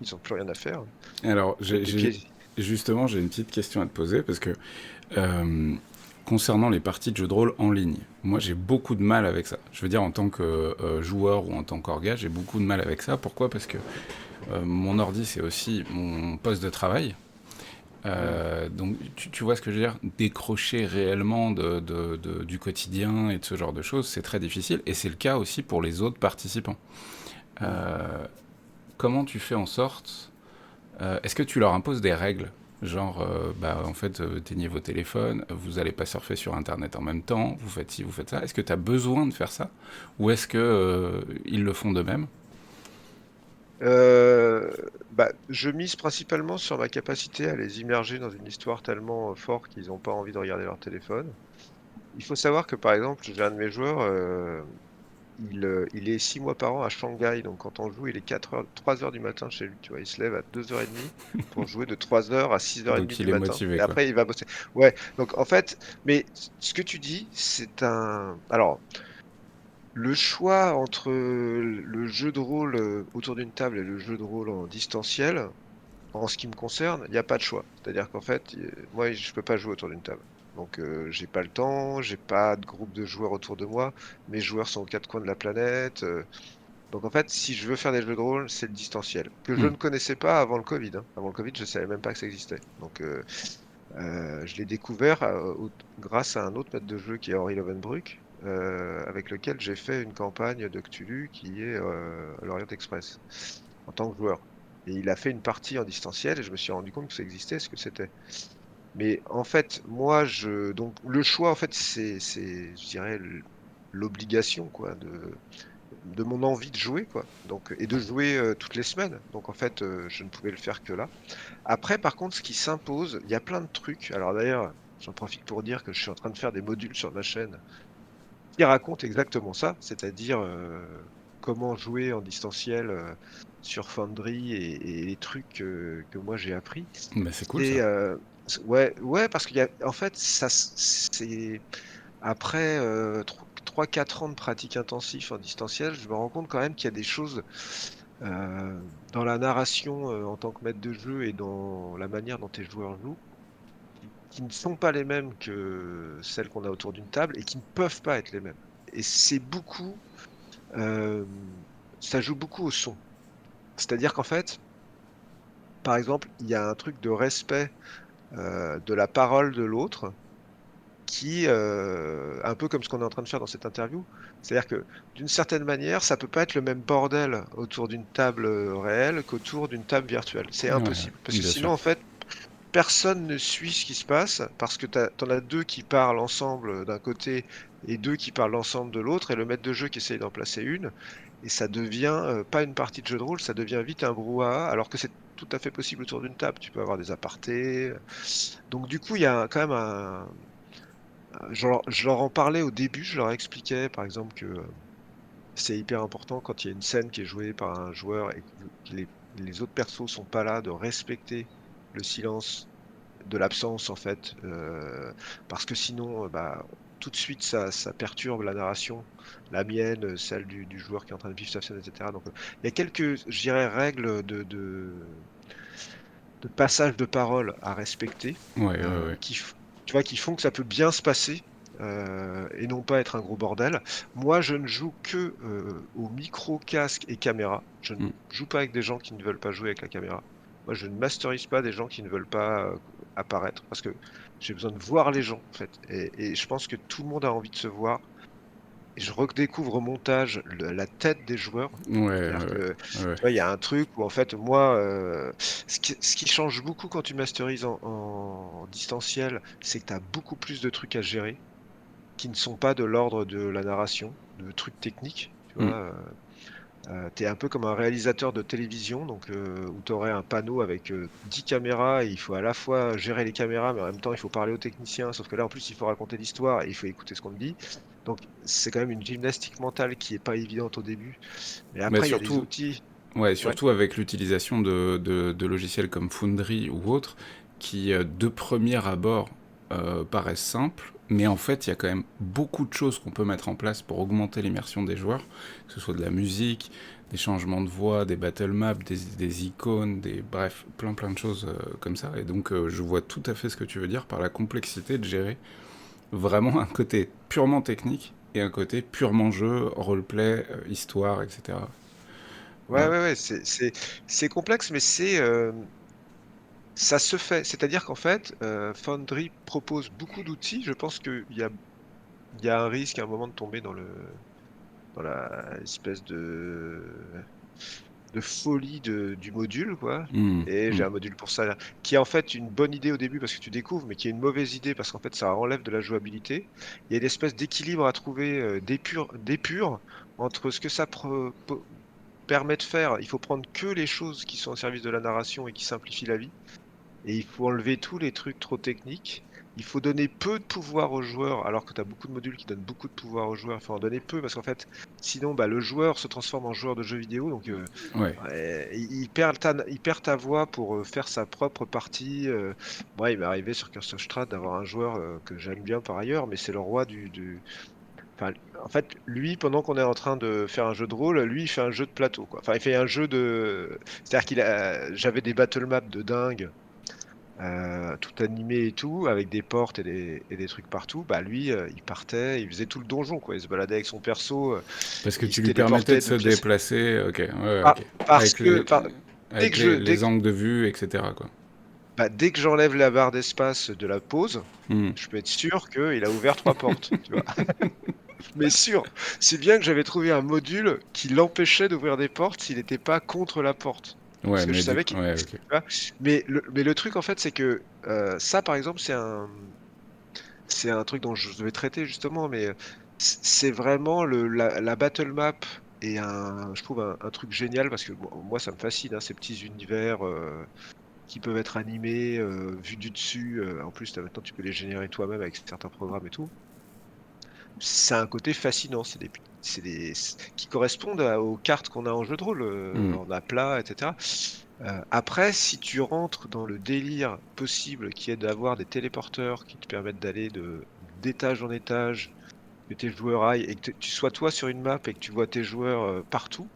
ils ont plus rien à faire. Alors, Avec des pieds. justement, j'ai une petite question à te poser parce que euh, concernant les parties de jeux de rôle en ligne, moi j'ai beaucoup de mal avec ça. Je veux dire, en tant que joueur ou en tant qu'orga, j'ai beaucoup de mal avec ça. Pourquoi? Parce que mon ordi, c'est aussi mon poste de travail. Hmm. Donc, tu vois ce que je veux dire? Décrocher réellement du quotidien et de ce genre de choses, c'est très difficile. Et c'est le cas aussi pour les autres participants. Hmm. Euh, Comment tu fais en sorte est-ce que tu leur imposes des règles? Genre, bah, en fait, éteignez vos téléphones, vous allez pas surfer sur Internet en même temps, vous faites ci, vous faites ça. Est-ce que tu as besoin de faire ça? Ou est-ce que ils le font d'eux-mêmes? Euh, je mise principalement sur ma capacité à les immerger dans une histoire tellement forte qu'ils n'ont pas envie de regarder leur téléphone. Il faut savoir que, par exemple, j'ai un de mes joueurs, il est 6 mois par an à Shanghai. Donc, quand on joue, il est 3 heures du matin chez lui. Tu vois, il se lève à 2h30 pour jouer de 3 heures à 6h30 Donc du il est matin. motivé, Et quoi. après, il va bosser. Ouais, donc en fait, mais ce que tu dis, Alors, le choix entre le jeu de rôle autour d'une table et le jeu de rôle en distanciel, en ce qui me concerne, il n'y a pas de choix. C'est-à-dire qu'en fait, moi, je peux pas jouer autour d'une table. Donc, j'ai pas le temps, j'ai pas de groupe de joueurs autour de moi. Mes joueurs sont aux quatre coins de la planète. Donc, en fait, si je veux faire des jeux de rôle, c'est le distanciel. Que je Hmm. ne connaissais pas avant le Covid, hein. Avant le Covid, je savais même pas que ça existait. Donc, je l'ai découvert grâce à un autre maître de jeu qui est Henri Lovenbruck, avec lequel j'ai fait une campagne de Cthulhu qui est l'Orient Express, en tant que joueur. Et il a fait une partie en distanciel et je me suis rendu compte que ça existait, ce que c'était. Mais en fait, moi, donc le choix, en fait, je dirais, l'obligation, quoi, de mon envie de jouer, quoi. Donc, et de jouer toutes les semaines. Donc, en fait, je ne pouvais le faire que là. Après, par contre, ce qui s'impose, il y a plein de trucs. Alors d'ailleurs, j'en profite pour dire que je suis en train de faire des modules sur ma chaîne qui racontent exactement ça, c'est-à-dire comment jouer en distanciel sur Foundry et les trucs que moi j'ai appris. Bah, c'est cool Et ça. Ouais, ouais, parce qu'il y a, en fait, c'est après 3-4 ans de pratique intensive en distanciel, je me rends compte quand même qu'il y a des choses dans la narration en tant que maître de jeu et dans la manière dont tes joueurs jouent, qui ne sont pas les mêmes que celles qu'on a autour d'une table et qui ne peuvent pas être les mêmes. Et c'est beaucoup, euh, ça joue beaucoup au son. C'est-à-dire qu'en fait, par exemple, il y a un truc de respect de la parole de l'autre qui, un peu comme ce qu'on est en train de faire dans cette interview, c'est-à-dire que d'une certaine manière, ça peut pas être le même bordel autour d'une table réelle qu'autour d'une table virtuelle. C'est Ouais, impossible. Parce que bien sinon, sûr. en fait, personne ne suit ce qui se passe parce que t'en as deux qui parlent ensemble d'un côté et deux qui parlent ensemble de l'autre, et le maître de jeu qui essaye d'en placer une, et ça devient pas une partie de jeu de rôle, ça devient vite un brouhaha, alors que c'est tout à fait possible autour d'une table. Tu peux avoir des apartés. Donc du coup, il y a quand même je leur en parlais au début, je leur expliquais par exemple que c'est hyper important quand il y a une scène qui est jouée par un joueur et que les autres persos sont pas là, de respecter le silence de l'absence en fait, parce que sinon, bah, tout de suite ça perturbe la narration, la mienne, celle du joueur qui est en train de vivre sa scène, et cetera. Donc, il y a quelques, je dirais, règles de passage de parole à respecter, Ouais, ouais, ouais. qui, tu vois, qui font que ça peut bien se passer et non pas être un gros bordel. Moi, je ne joue que au micro, casque et caméra. Je ne Mm. joue pas avec des gens qui ne veulent pas jouer avec la caméra. Moi, je ne masterise pas des gens qui ne veulent pas apparaître parce que j'ai besoin de voir les gens, en fait. Et je pense que tout le monde a envie de se voir. Et je redécouvre au montage la tête des joueurs. Ouais, ouais, C'est-à-dire ouais, que, ouais. tu vois, il y a un truc où en fait, moi, ce qui change beaucoup quand tu masterises en distanciel, c'est que tu as beaucoup plus de trucs à gérer qui ne sont pas de l'ordre de la narration, de trucs techniques, tu Mm. vois. Tu es un peu comme un réalisateur de télévision, donc où tu aurais un panneau avec 10 caméras et il faut à la fois gérer les caméras, mais en même temps, il faut parler aux techniciens, sauf que là, en plus, il faut raconter l'histoire et il faut écouter ce qu'on te dit. Donc, c'est quand même une gymnastique mentale qui est pas évidente au début. Mais Mais après, il y a des surtout, outils. ouais, Ouais. surtout avec l'utilisation de logiciels comme Foundry ou autres, qui de premier abord paraissent simples, mais en fait il y a quand même beaucoup de choses qu'on peut mettre en place pour augmenter l'immersion des joueurs, que ce soit de la musique, des changements de voix, des battle maps, des icônes, bref, plein de choses comme ça. Et donc je vois tout à fait ce que tu veux dire par la complexité de gérer vraiment un côté purement technique et un côté purement jeu, roleplay, histoire, etc. Ouais, Ouais. ouais, ouais, c'est complexe, mais ça se fait. C'est-à-dire qu'en fait, Foundry propose beaucoup d'outils. Je pense qu'il y a un risque à un moment de tomber dans la espèce de folie du module, quoi. Mm, Et j'ai mm. un module pour ça, là, qui est en fait une bonne idée au début parce que tu découvres, mais qui est une mauvaise idée parce qu'en fait ça enlève de la jouabilité. Il y a une espèce d'équilibre à trouver, d'épure entre ce que ça permet de faire. Il faut prendre que les choses qui sont au service de la narration et qui simplifient la vie. Et il faut enlever tous les trucs trop techniques. Il faut donner peu de pouvoir aux joueurs, alors que tu as beaucoup de modules qui donnent beaucoup de pouvoir aux joueurs. Il faut en donner peu, parce qu'en fait, sinon, bah, le joueur se transforme en joueur de jeux vidéo, donc Ouais. ouais, il perd ta voix pour faire sa propre partie. Moi, il m'est arrivé sur Curse of Strahd d'avoir un joueur que j'aime bien par ailleurs, mais c'est le roi Enfin, en fait, lui, pendant qu'on est en train de faire un jeu de rôle, lui, il fait un jeu de plateau, quoi. Enfin, il fait un jeu de... C'est-à-dire j'avais des battle maps de dingue, tout animé et tout, avec des portes et des trucs partout. Bah lui, il partait, il faisait tout le donjon, quoi. Il se baladait avec son perso, Parce que il se tu lui permettais de téléportait se de pièce. déplacer, ok, ouais, Ah, ok. parce Avec que les, dès avec que je, dès les que, angles de vue, etc. quoi. dès que j'enlève la barre d'espace de la pause, Hmm. je peux être sûr qu'il a ouvert 3 portes, tu vois. Mais sûr, c'est bien que j'avais trouvé un module qui l'empêchait d'ouvrir des portes s'il n'était pas contre la porte. Parce Ouais, que je mais du savais coup, qu'il... ouais, tu ok. vois. Mais le truc, en fait, c'est que ça, par exemple, c'est un truc dont je vais traiter justement, mais c'est vraiment la battle map et je trouve un truc génial parce que moi, ça me fascine, hein, ces petits univers qui peuvent être animés, vus du dessus. En plus, maintenant, tu peux les générer toi-même avec certains programmes et tout. C'est un côté fascinant. Qui correspondent aux cartes qu'on a en jeu de rôle, Hmm. en aplat, etc. Après, si tu rentres dans le délire possible qui est d'avoir des téléporteurs qui te permettent d'aller d'étage en étage, que tes joueurs aillent et que tu sois toi sur une map et que tu vois tes joueurs partout,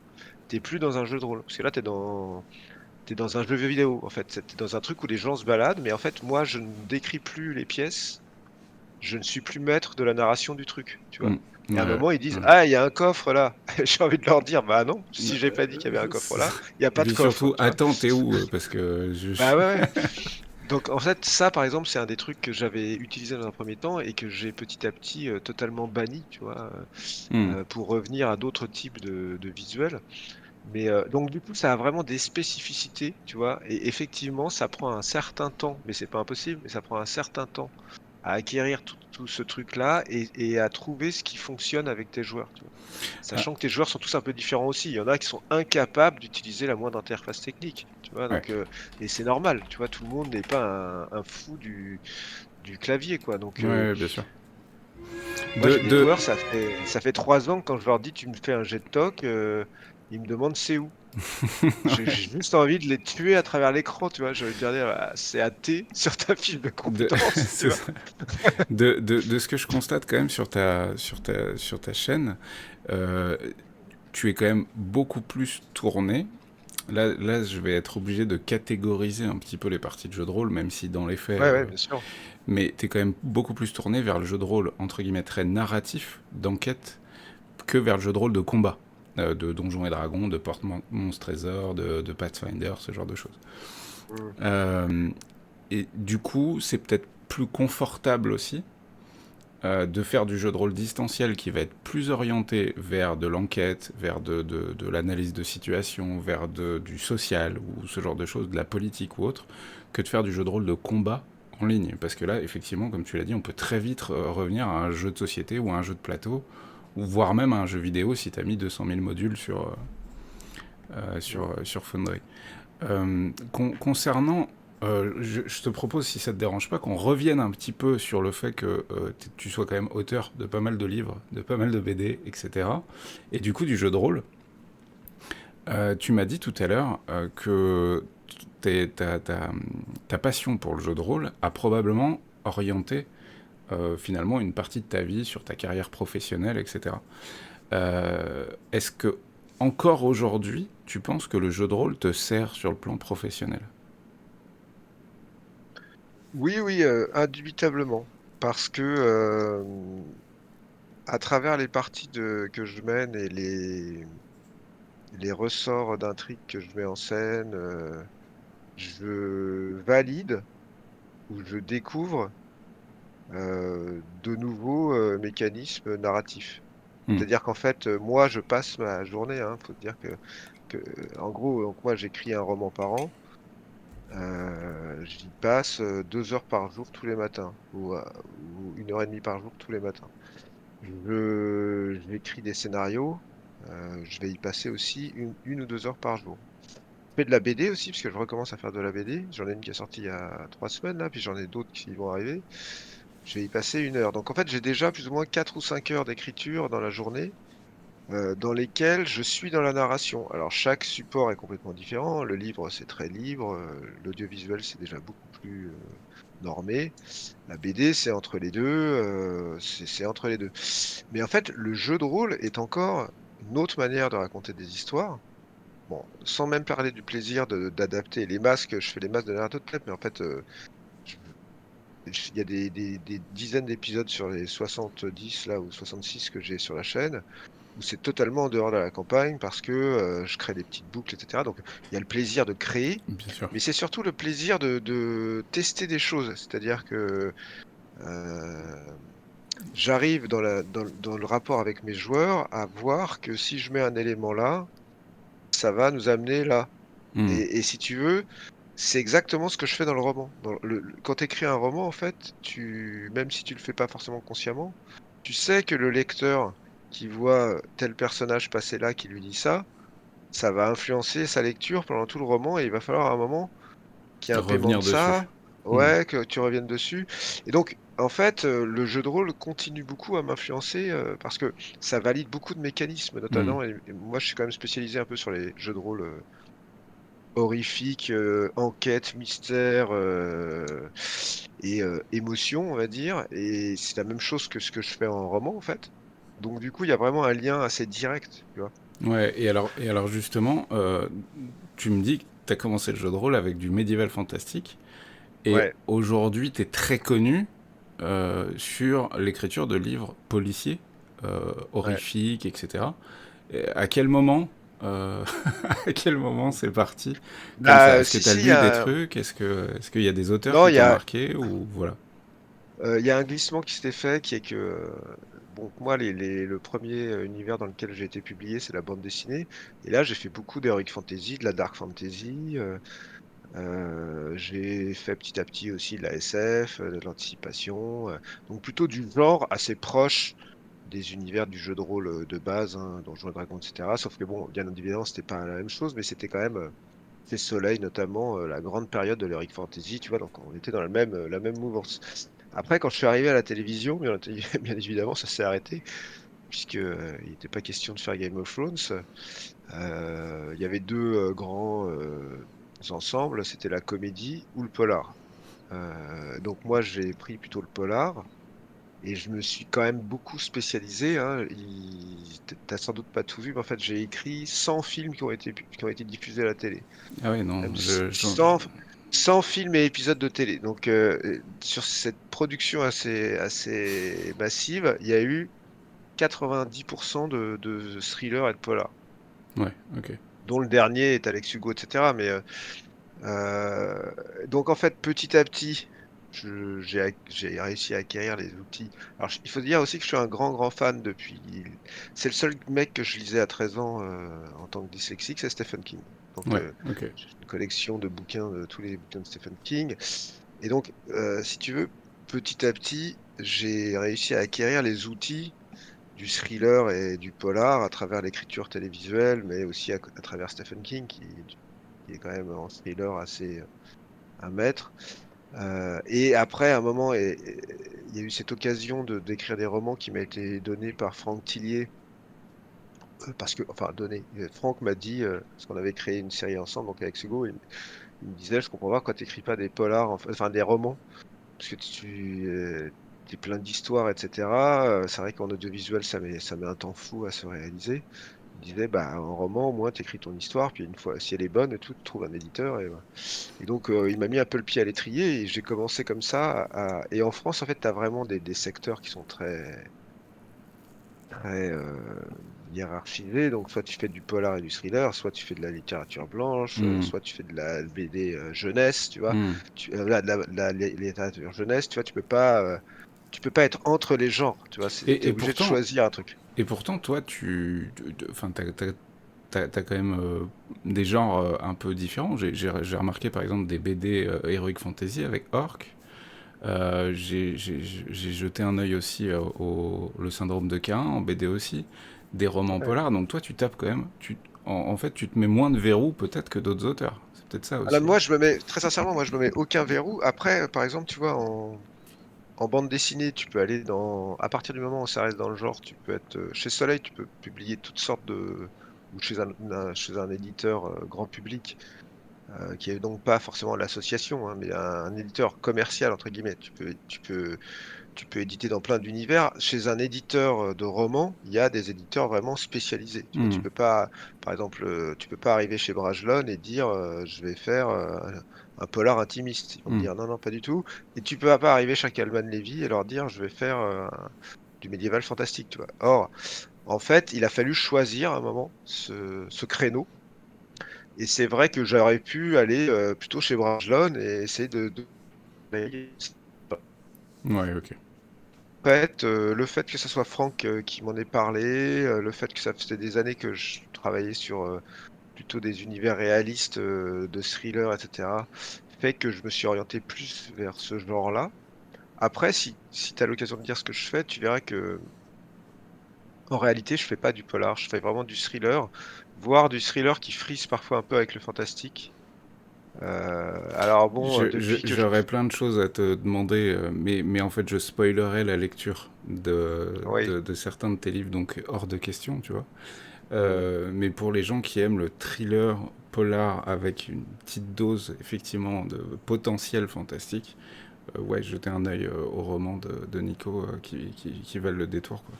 t'es plus dans un jeu de rôle. Parce que là, t'es dans un jeu vidéo, en fait. T'es dans un truc où les gens se baladent, mais en fait, moi, je ne décris plus les pièces, je ne suis plus maître de la narration du truc, tu vois. Mm. Et à un Ouais, moment, ils disent, ouais. ah, il y a un coffre là. J'ai envie de leur dire, bah non, si j'ai pas dit qu'il y avait un coffre là, il n'y a Et pas de puis coffre, surtout, tu vois. attends, t'es où? Parce que Bah ouais, ouais. Donc en fait, ça par exemple, c'est un des trucs que j'avais utilisé dans un premier temps et que j'ai petit à petit totalement banni, tu vois, Hmm. pour revenir à d'autres types de visuels. Mais donc du coup, ça a vraiment des spécificités, tu vois. Et effectivement, ça prend un certain temps, mais c'est pas impossible, mais ça prend un certain temps à acquérir tout ce truc-là et à trouver ce qui fonctionne avec tes joueurs, tu vois. Ah, Sachant que tes joueurs sont tous un peu différents aussi. Il y en a qui sont incapables d'utiliser la moindre interface technique, tu vois. ouais. Donc, et c'est normal, tu vois. Tout le monde n'est pas un fou du clavier, quoi. Donc, Ouais, bien sûr. moi, De, j'ai des de... joueurs, ça fait 3 ans que quand je leur dis, tu me fais un jet de toc, ils me demandent c'est où. J'ai juste envie de les tuer à travers l'écran, tu vois. J'ai envie de leur dire, ah, c'est à T sur ta fiche de de... compétences, tu c'est vois. ça. De ce que je constate quand même sur ta chaîne, euh, tu es quand même beaucoup plus tourné. Là, je vais être obligé de catégoriser un petit peu les parties de jeu de rôle, même si dans les faits, Ouais, ouais, bien sûr. mais tu es quand même beaucoup plus tourné vers le jeu de rôle, entre guillemets, très narratif, d'enquête, que vers le jeu de rôle de combat, de Donjons et Dragons, de Porte-Monstre Trésor, de Pathfinder, ce genre de choses. Mm. Euh, et du coup, c'est peut-être plus confortable aussi de faire du jeu de rôle distanciel qui va être plus orienté vers de l'enquête, vers de l'analyse de situation, vers du social ou ce genre de choses, de la politique ou autre, que de faire du jeu de rôle de combat en ligne. Parce que là, effectivement, comme tu l'as dit, on peut très vite revenir à un jeu de société ou à un jeu de plateau, ou voire même à un jeu vidéo si tu as mis 200 000 modules Mm. sur Foundry. Concernant, je te propose, si ça te dérange pas, qu'on revienne un petit peu sur le fait que tu sois quand même auteur de pas mal de livres, de pas mal de BD, etc. Et du coup, du jeu de rôle. Tu m'as dit tout à l'heure que ta passion pour le jeu de rôle a probablement orienté finalement une partie de ta vie sur ta carrière professionnelle, etc. Est-ce que encore aujourd'hui, tu penses que le jeu de rôle te sert sur le plan professionnel? Oui, oui, indubitablement. Parce que à travers les parties que je mène et les ressorts d'intrigue que je mets en scène, je valide ou je découvre de nouveaux mécanismes narratifs. Hmm. C'est-à-dire qu'en fait, moi, je passe ma journée, hein, faut te dire que, en gros, donc moi, j'écris un roman par an. J'y passe 2 heures par jour tous les matins, ou 1 heure et demie par jour tous les matins. J'écris des scénarios, je vais y passer aussi une ou 2 heures par jour. Je fais de la BD aussi, parce que je recommence à faire de la BD. J'en ai une qui est sortie il y a 3 semaines, là, puis j'en ai d'autres qui vont arriver. Je vais y passer 1 heure. Donc en fait, j'ai déjà plus ou moins 4 ou 5 heures d'écriture dans la journée, dans lesquelles je suis dans la narration. Alors chaque support est complètement différent. Le livre, c'est très libre. L'audiovisuel, c'est déjà beaucoup plus normé. La BD, c'est entre les deux. C'est entre les deux. Mais en fait, le jeu de rôle est encore une autre manière de raconter des histoires. Bon, sans même parler du plaisir d'adapter les masques, je fais les masques de Naruto, mais en fait, je- il y a des dizaines d'épisodes sur les 70 là ou 66 que j'ai sur la chaîne où c'est totalement en dehors de la campagne parce que je crée des petites boucles, etc. Donc il y a le plaisir de créer, Bien sûr. mais c'est surtout le plaisir de tester des choses. C'est-à-dire que euh, j'arrive dans le rapport avec mes joueurs à voir que si je mets un élément là, ça va nous amener là. Hmm. Et si tu veux, c'est exactement ce que je fais dans le roman. Quand tu écris un roman, en fait, même si tu le fais pas forcément consciemment, tu sais que le lecteur qui voit tel personnage passer là, qui lui dit ça va influencer sa lecture pendant tout le roman et il va falloir à un moment qu'il y ait un paiement Revenir de ça, dessus. Hmm. ouais, que tu reviennes dessus. Et donc, en fait, le jeu de rôle continue beaucoup à m'influencer parce que ça valide beaucoup de mécanismes, Hmm. notamment. Et moi, je suis quand même spécialisé un peu sur les jeux de rôle horrifique, enquête, mystère et émotion, on va dire. Et c'est la même chose que ce que je fais en roman, en fait. Donc du coup, il y a vraiment un lien assez direct, tu vois. Ouais, et alors justement, tu me dis que tu as commencé le jeu de rôle avec du médiéval fantastique, et Ouais, aujourd'hui tu es très connu sur l'écriture de livres policiers, ouais. horrifiques, etc. Et à quel moment, à quel moment c'est parti comme ça? Bah, Est-ce que si, tu as si, lu des trucs? Est-ce qu'il y a des auteurs non, qui t'ont marqué ou voilà? il y a un glissement qui s'était fait, qui est que, bon, moi, le premier univers dans lequel j'ai été publié, c'est la bande dessinée. Et là, j'ai fait beaucoup d'heroic fantasy, de la dark fantasy. J'ai fait petit à petit aussi de la SF, de l'anticipation. Donc plutôt du genre assez proche des univers du jeu de rôle de base, hein, Donjons et Dragons, etc. Sauf que bon, bien évidemment, c'était pas la même chose, mais c'était quand même ces Soleil, notamment la grande période de l'Heroic Fantasy, tu vois, donc on était dans la même mouvance. Après, quand je suis arrivé à la télévision, bien évidemment, ça s'est arrêté, puisque il n'était pas question de faire Game of Thrones. Il y avait deux grands ensembles, c'était la comédie ou le polar. Donc moi, j'ai pris plutôt le polar. Et je me suis quand même beaucoup spécialisé, hein. T'as sans doute pas tout vu, mais en fait, j'ai écrit 100 films qui ont été diffusés à la télé. Ah ouais, non, Même 100 films et épisodes de télé. Donc, sur cette production assez massive, il y a eu 90% de thrillers et de polars, ouais, ok. dont le dernier est Alex Hugo, etc. Mais donc en fait, petit à petit, j'ai réussi à acquérir les outils. Alors il faut dire aussi que je suis un grand fan depuis. C'est le seul mec que je lisais à 13 ans en tant que dyslexique, c'est Stephen King. Donc Ouais, ok. j'ai une collection de bouquins, de tous les bouquins de Stephen King. Et donc, si tu veux, petit à petit, j'ai réussi à acquérir les outils du thriller et du polar à travers l'écriture télévisuelle, mais aussi à travers Stephen King, qui est quand même en thriller assez un maître. Et après, à un moment, il y a eu cette occasion d'écrire des romans qui m'a été donnée par Franck Tillier, parce que, enfin, donné. Franck m'a dit, parce qu'on avait créé une série ensemble, donc avec Hugo, il me disait, je comprends pas pourquoi t'écris pas des polars, enfin des romans, parce que t'es plein d'histoires, etc. C'est vrai qu'en audiovisuel, ça met un temps fou à se réaliser. Il disait, bah, en roman, au moins, t'écris ton histoire, puis une fois, si elle est bonne et tout, tu trouves un éditeur, et voilà. Et donc, il m'a mis un peu le pied à l'étrier et j'ai commencé comme ça. Et en France, en fait, tu as vraiment des secteurs qui sont très hiérarchisés. Donc, soit tu fais du polar et du thriller, soit tu fais de la littérature blanche, Hmm. soit tu fais de la BD jeunesse, tu vois. Hmm. La littérature jeunesse, tu vois, tu peux pas être entre les genres, tu vois. Et, T'es et obligé de pourtant, choisir un truc. et pourtant, toi, enfin, t'as quand même des genres un peu différents. J'ai remarqué par exemple des BD Heroic Fantasy avec Orc. J'ai jeté un œil aussi au Le Syndrome de Cain en BD aussi, des romans Ouais. polars. Donc toi, tu tapes quand même. En fait, tu te mets moins de verrous peut-être que d'autres auteurs. C'est peut-être ça Alors, aussi. moi, très sincèrement, moi, je me mets aucun verrou. Après, par exemple, tu vois, en bande dessinée, tu peux aller à partir du moment où ça reste dans le genre, tu peux être chez Soleil, tu peux publier toutes sortes ou chez un éditeur grand public, qui est donc pas forcément l'association, hein, mais un éditeur commercial entre guillemets. Tu peux éditer dans plein d'univers. Chez un éditeur de romans, il y a des éditeurs vraiment spécialisés. Tu vois, Hmm. tu peux pas, par exemple, tu peux pas arriver chez Brajlon et dire je vais faire un polar intimiste. Ils vont te Hmm. dire non, non, pas du tout. Et tu peux pas arriver chez Calman Levy et leur dire je vais faire du médiéval fantastique. Tu vois. Or, en fait, il a fallu choisir à un moment ce créneau. Et c'est vrai que j'aurais pu aller plutôt chez Brajlon et essayer de Ouais, ok. fait, le fait que ce soit Franck qui m'en ait parlé, le fait que ça faisait des années que je travaillais sur plutôt des univers réalistes de thriller, etc., fait que je me suis orienté plus vers ce genre-là. Après, si tu as l'occasion de dire ce que je fais, tu verras que en réalité, je fais pas du polar, je fais vraiment du thriller, voire du thriller qui frise parfois un peu avec le fantastique. Alors bon, depuis que je... J'aurais plein de choses à te demander, mais en fait, je spoilerais la lecture Oui, de certains de tes livres, donc hors de question, tu vois. oui, oui. Mais pour les gens qui aiment le thriller polar avec une petite dose effectivement de potentiel fantastique, ouais, jeter un œil au roman de Nico qui valent le détour, quoi.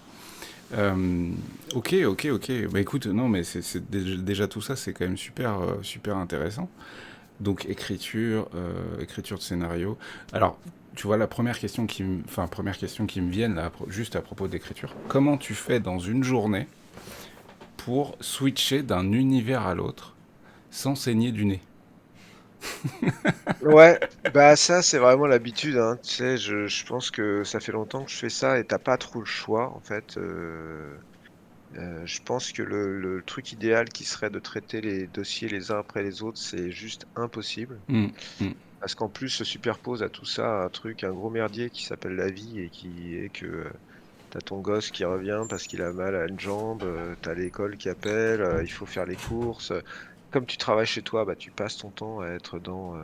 Euh, ok, ok, ok. Bah écoute, non, mais c'est déjà tout ça, c'est quand même super, super intéressant. Donc écriture de scénario. Alors, tu vois, la première question première question qui me vient là, juste à propos d'écriture. Comment tu fais dans une journée pour switcher d'un univers à l'autre sans saigner du nez? Ouais, bah ça c'est vraiment l'habitude, hein. Tu sais, je pense que ça fait longtemps que je fais ça et t'as pas trop le choix en fait. Je pense que le truc idéal qui serait de traiter les dossiers les uns après les autres, c'est juste impossible. Mm, mm. Parce qu'en plus se superpose à tout ça un gros merdier qui s'appelle la vie et qui est que t'as ton gosse qui revient parce qu'il a mal à une jambe, t'as l'école qui appelle, il faut faire les courses. Comme tu travailles chez toi, bah tu passes ton temps à être dans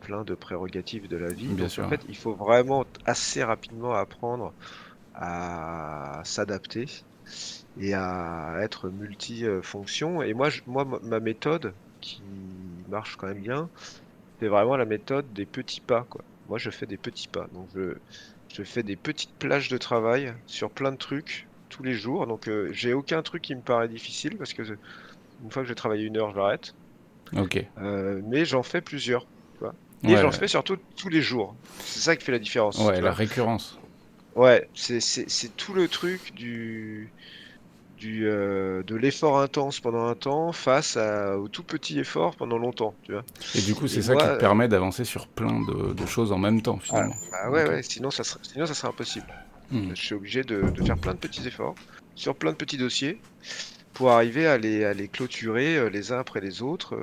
plein de prérogatives de la vie. Bien Donc en sûr. fait, il faut vraiment assez rapidement apprendre à s'adapter et à être multifonction. Et moi, ma méthode qui marche quand même bien, c'est vraiment la méthode des petits pas, quoi. Moi, je fais des petits pas. Donc je fais des petites plages de travail sur plein de trucs tous les jours. Donc j'ai aucun truc qui me paraît difficile parce que une fois que j'ai travaillé 1 heure, je l'arrête. Ok. Mais j'en fais plusieurs, tu vois. Et j'en Ouais, fais surtout tous les jours. C'est ça qui fait la différence, ouais, tu la vois. récurrence. Ouais, c'est tout le truc de l'effort intense pendant un temps au tout petit effort pendant longtemps, tu vois. Et du coup, Et c'est ça qui te moi, permet d'avancer sur plein de choses en même temps, ah, finalement. bah ouais, Ok. ouais, sinon ça serait impossible. Hmm. Je suis obligé de faire plein de petits efforts sur plein de petits dossiers pour arriver à les clôturer les uns après les autres,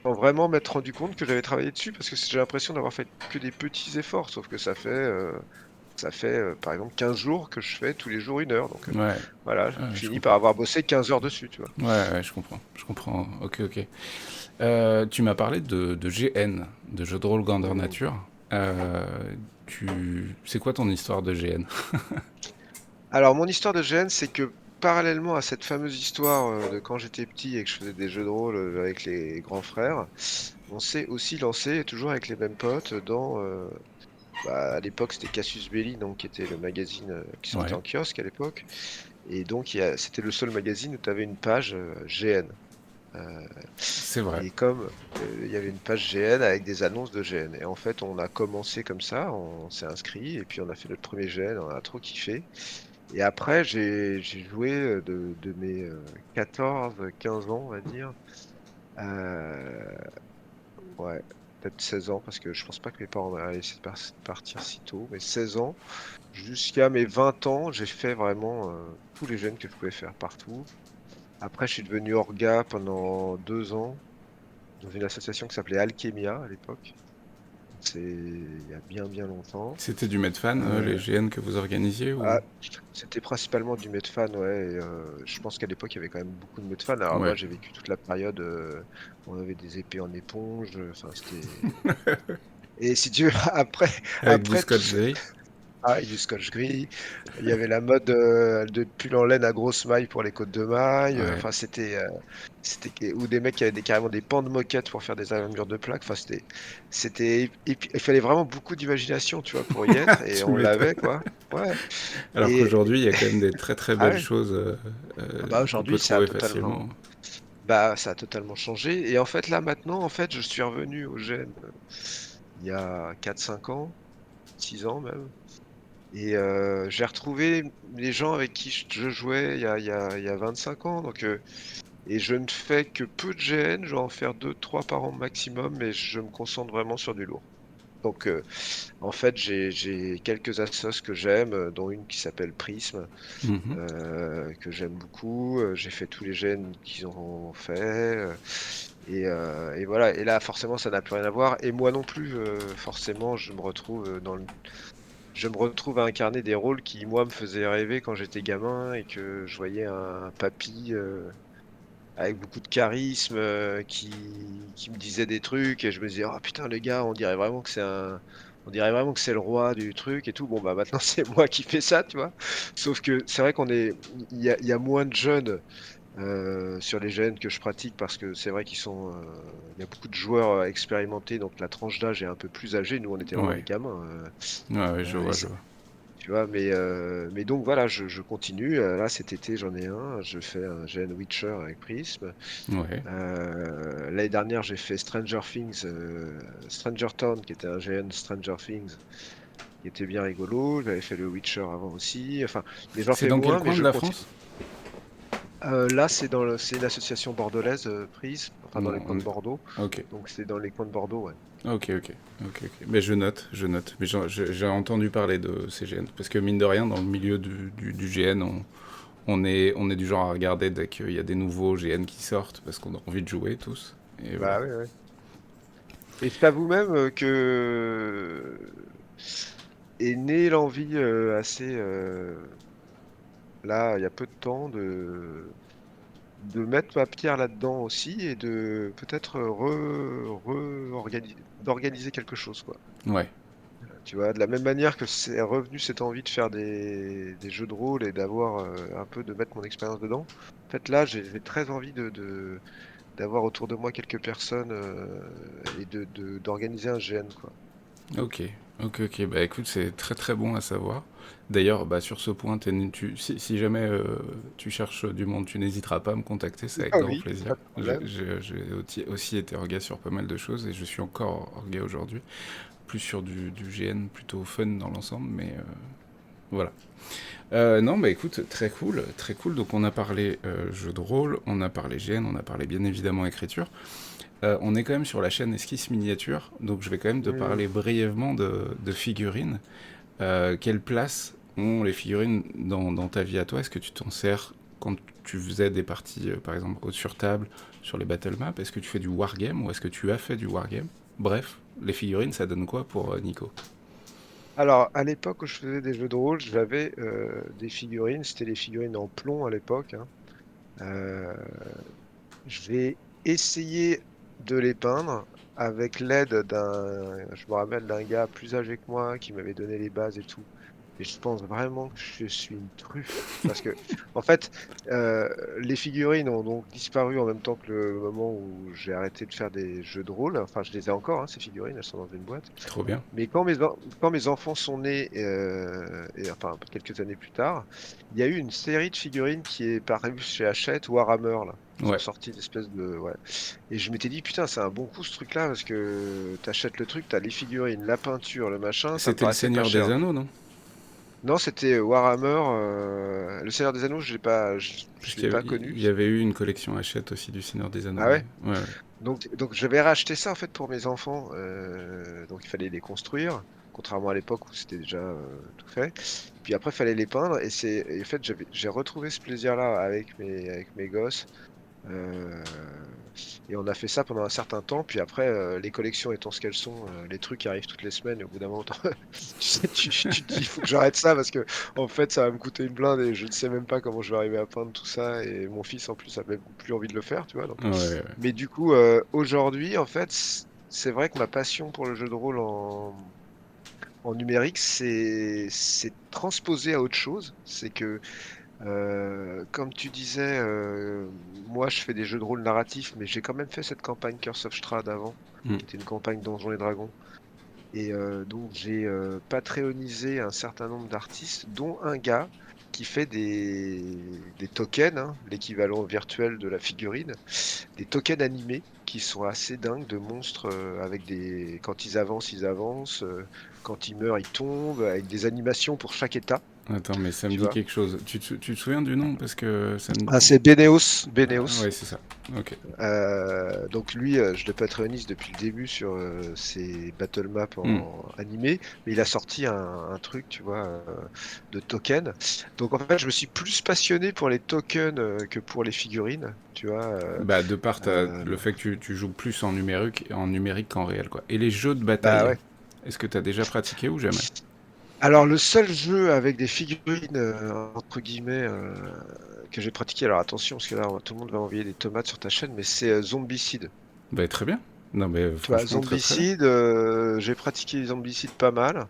sans vraiment m'être rendu compte que j'avais travaillé dessus parce que j'ai l'impression d'avoir fait que des petits efforts, sauf que ça fait par exemple 15 jours que je fais tous les jours 1 heure. Donc Ouais, voilà, je je finis par comprends. avoir bossé 15 heures dessus, tu vois. Ouais, ouais, je comprends. Je comprends. Ok, ok. Tu m'as parlé de GN, de jeu de rôle grandeur Mm. nature. Euh, C'est quoi ton histoire de GN? Alors mon histoire de GN, c'est que parallèlement à cette fameuse histoire de quand j'étais petit et que je faisais des jeux de rôle avec les grands frères, on s'est aussi lancé, toujours avec les mêmes potes, bah, à l'époque c'était Cassius Belli, donc qui était le magazine qui sortait Ouais, en kiosque à l'époque. Et donc c'était le seul magazine où tu avais une page GN. Euh, c'est vrai. et comme il y avait une page GN avec des annonces de GN. Et en fait, on a commencé comme ça, on s'est inscrit et puis on a fait notre premier GN, on a trop kiffé. Et après, j'ai joué de mes 14, 15 ans, on va dire. Euh, ouais, peut-être 16 ans, parce que je pense pas que mes parents m'aient laissé partir si tôt, mais 16 ans, jusqu'à mes 20 ans, j'ai fait vraiment tous les GN que je pouvais faire partout. Après, je suis devenu orga pendant 2 ans dans une association qui s'appelait Alchemia à l'époque. C'est il y a bien bien longtemps. C'était du Medfan, les Euh, GN que vous organisiez ou... ah, C'était principalement du Medfan, ouais. Je pense qu'à l'époque, il y avait quand même beaucoup de Medfan. Alors moi, Ouais, j'ai vécu toute la période où on avait des épées en éponge. Enfin, c'était. Et si tu veux, avec du après tout scotch ça, gris. avec du scotch gris, il y avait la mode de pull en laine à grosse maille pour les côtes de maille. Ouais, Enfin, ou des mecs qui avaient carrément des pans de moquette pour faire des armures de plaques. Enfin, et puis, il fallait vraiment beaucoup d'imagination, tu vois, pour y être. Et tu on m'étonnes. l'avait, quoi. Ouais. Alors Et qu'aujourd'hui, il y a quand même des très très ah belles ouais. choses Ah bah qu'on peut aujourd'hui, trouver facilement. ça a totalement changé. Et en fait, là maintenant, en fait, je suis revenu au gène il y a 4, 5 ans, 6 ans même. Et j'ai retrouvé les gens avec qui je jouais il y a 25 ans. Et je ne fais que peu de GN, je vais en faire 2, 3 par an maximum, mais je me concentre vraiment sur du lourd. Donc, en fait, j'ai quelques assos que j'aime, dont une qui s'appelle Prism, Mhm. que j'aime beaucoup. J'ai fait tous les gènes qu'ils ont fait. Et voilà. Et là, forcément, ça n'a plus rien à voir. Et moi non plus, forcément, je me retrouve à incarner des rôles qui, moi, me faisaient rêver quand j'étais gamin et que je voyais un papy avec beaucoup de charisme qui me disait des trucs et je me disais, oh putain, le gars, on dirait vraiment que c'est le roi du truc et tout. Bon, bah maintenant, c'est moi qui fais ça, tu vois. Sauf que c'est vrai il y a moins de jeunes sur les GN que je pratique parce que c'est vrai il y a beaucoup de joueurs expérimentés, donc la tranche d'âge est un peu plus âgée. Nous, on était vraiment des Ouais, gamins. ouais, ouais, je Et vois, je vois. tu vois, mais donc voilà, je continue. Là, cet été, j'en ai un. Je fais un GN Witcher avec Prism. Ouais. L'année dernière, j'ai fait Stranger Town, qui était un GN Stranger Things, qui était bien rigolo. J'avais fait le Witcher avant aussi. Enfin, mais j'en C'est fais dans quel moins, mais coin de je la continue. France? Là, c'est une association bordelaise, Prism, enfin dans les coins de Bon, Bordeaux. ok. Donc c'est dans les coins de Bordeaux, ouais. Ok, ok, ok, ok. Mais je note, je note. Mais j'ai entendu parler de ces GN. Parce que mine de rien, dans le milieu du GN, on est du genre à regarder dès qu'il y a des nouveaux GN qui sortent, parce qu'on a envie de jouer tous. Et voilà. Bah oui, ouais. Et c'est à vous-même que est née l'envie assez là, il y a peu de temps, de mettre ma pierre là-dedans aussi et de peut-être d'organiser quelque chose, quoi. Ouais, Tu vois, de la même manière que c'est revenu cette envie de faire des jeux de rôle et d'avoir un peu de mettre mon expérience dedans. En fait, là, j'ai très envie d'avoir autour de moi quelques personnes et d'organiser un GN, quoi. ok. Ok, ok. Bah écoute, c'est très très bon à savoir. D'ailleurs, bah, sur ce point, si jamais tu cherches du monde, tu n'hésiteras pas à me contacter, c'est avec Ah grand oui, plaisir. pas de problème. J'ai aussi été orga sur pas mal de choses et je suis encore orga aujourd'hui. Plus sur du GN, plutôt fun dans l'ensemble, mais voilà. Non, bah écoute, très cool, très cool. Donc on a parlé jeu de rôle, on a parlé GN, on a parlé bien évidemment écriture. On est quand même sur la chaîne Esquisse Miniature, donc je vais quand même te Hmm. parler brièvement de figurines. Quelle place ont les figurines dans ta vie à toi? Est-ce que tu t'en sers quand tu faisais des parties, par exemple, sur table, sur les battle maps? Est-ce que tu fais du wargame ou est-ce que tu as fait du wargame? Bref, les figurines, ça donne quoi pour Nico? Alors, à l'époque où je faisais des jeux de rôle, j'avais des figurines. C'était les figurines en plomb à l'époque, hein. Euh, je vais essayer de les peindre avec l'aide je me rappelle d'un gars plus âgé que moi qui m'avait donné les bases et tout. Et je pense vraiment que je suis une truffe. Parce que, en fait, euh, les figurines ont donc disparu en même temps que le moment où j'ai arrêté de faire des jeux de rôle. Enfin, je les ai encore, hein, ces figurines, elles sont dans une boîte. Trop bien. Mais quand mes enfants sont nés, et enfin quelques années plus tard, il y a eu une série de figurines qui est parue chez Hachette, Warhammer, là. Ils ont Ouais. sorti d'espèces de... Ouais. Et je m'étais dit, putain, c'est un bon coup ce truc-là, parce que t'achètes le truc, t'as les figurines, la peinture, le machin, ça me C'était le paraissait pas Seigneur des cher. Anneaux, non? Non, c'était Warhammer, le Seigneur des Anneaux, Parce je l'ai qu'il y avait, pas connu. il y avait eu une collection Hachette aussi du Seigneur des Anneaux, Ah mais ouais? ouais, ouais. Donc j'avais racheté ça en fait pour mes enfants. Donc il fallait les construire, contrairement à l'époque où c'était déjà tout fait. Puis après, il fallait les peindre et en fait j'ai retrouvé ce plaisir-là avec mes gosses. Euh, et on a fait ça pendant un certain temps. Puis après, les collections étant ce qu'elles sont, les trucs qui arrivent toutes les semaines. Et au bout d'un moment, tu sais, tu te dis, il faut que j'arrête ça parce que en fait, ça va me coûter une blinde et je ne sais même pas comment je vais arriver à peindre tout ça. Et mon fils, en plus, a même plus envie de le faire, tu vois. Donc. Ouais, ouais. Mais du coup, aujourd'hui, en fait, c'est vrai que ma passion pour le jeu de rôle en numérique, c'est transposé à autre chose. C'est que comme tu disais, moi je fais des jeux de rôle narratifs, mais j'ai quand même fait cette campagne Curse of Strahd avant, Mm. qui était une campagne Donjons et Dragons. Et donc j'ai patreonisé un certain nombre d'artistes, dont un gars qui fait des tokens, hein, l'équivalent virtuel de la figurine, des tokens animés qui sont assez dingues de monstres avec des... Quand ils avancent, quand ils meurent, ils tombent, avec des animations pour chaque état, Attends, mais ça me tu dit vois. quelque chose. Tu te souviens du nom? Parce que ça me... Ah, c'est Beneos, Ah, Beneos. ouais, c'est ça. Ok. Donc lui, je le patronise depuis le début sur ses battle maps Mm. en animé, mais il a sorti un truc, tu vois, de tokens. Donc en fait, je me suis plus passionné pour les tokens que pour les figurines, tu vois. Bah, de part Euh, le fait que tu joues plus en numérique qu'en réel, quoi. Et les jeux de Bah bataille, ouais. est-ce que tu as déjà pratiqué ou jamais? Alors le seul jeu avec des figurines entre guillemets que j'ai pratiqué, alors attention parce que là tout le monde va envoyer des tomates sur ta chaîne, mais c'est Zombicide. Bah, très bien. Non, mais Tu vois, franchement, très très bien. Zombicide, j'ai pratiqué Zombicide pas mal.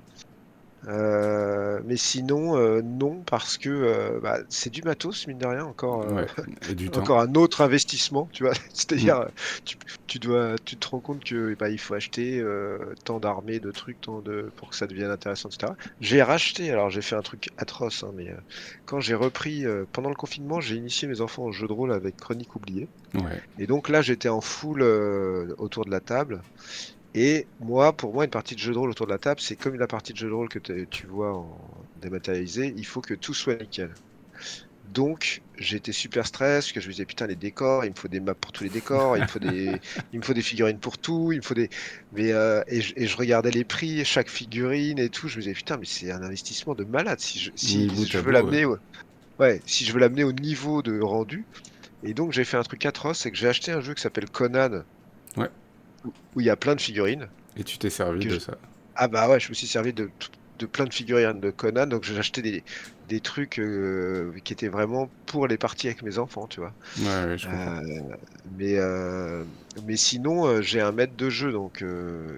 Mais sinon, non, parce que bah, c'est du matos, mine de rien, Ouais, et du temps. encore un autre investissement, tu vois. Mm. C'est-à-dire, tu te rends compte que bah, il faut acheter tant d'armées, de trucs, pour que ça devienne intéressant, etc. J'ai racheté, alors j'ai fait un truc atroce, hein, mais quand j'ai repris, pendant le confinement, j'ai initié mes enfants au jeu de rôle avec Chronique oubliée. Ouais, Et donc là, j'étais en full autour de la table. Et moi, pour moi, une partie de jeu de rôle autour de la table, c'est comme la partie de jeu de rôle que tu vois en dématérialisé, il faut que tout soit nickel. Donc, j'étais super stress, parce que je me disais, putain, les décors, il me faut des maps pour tous les décors, il me faut des figurines pour tout, il me faut des, et je regardais les prix, chaque figurine et tout, je me disais, putain, mais c'est un investissement de malade mis si bout à je veux bout, ouais. l'amener, ouais, si je veux l'amener au niveau de rendu. Et donc, j'ai fait un truc atroce, c'est que j'ai acheté un jeu qui s'appelle Conan, Ouais, où il y a plein de figurines. et tu t'es servi que de je- ça. Ah bah ouais, je me suis servi de plein de figurines de Conan, donc j'ai acheté des trucs qui étaient vraiment pour les parties avec mes enfants, tu vois. Ouais, ouais, je comprends. Euh, mais, euh, mais sinon, j'ai un maître de jeu donc,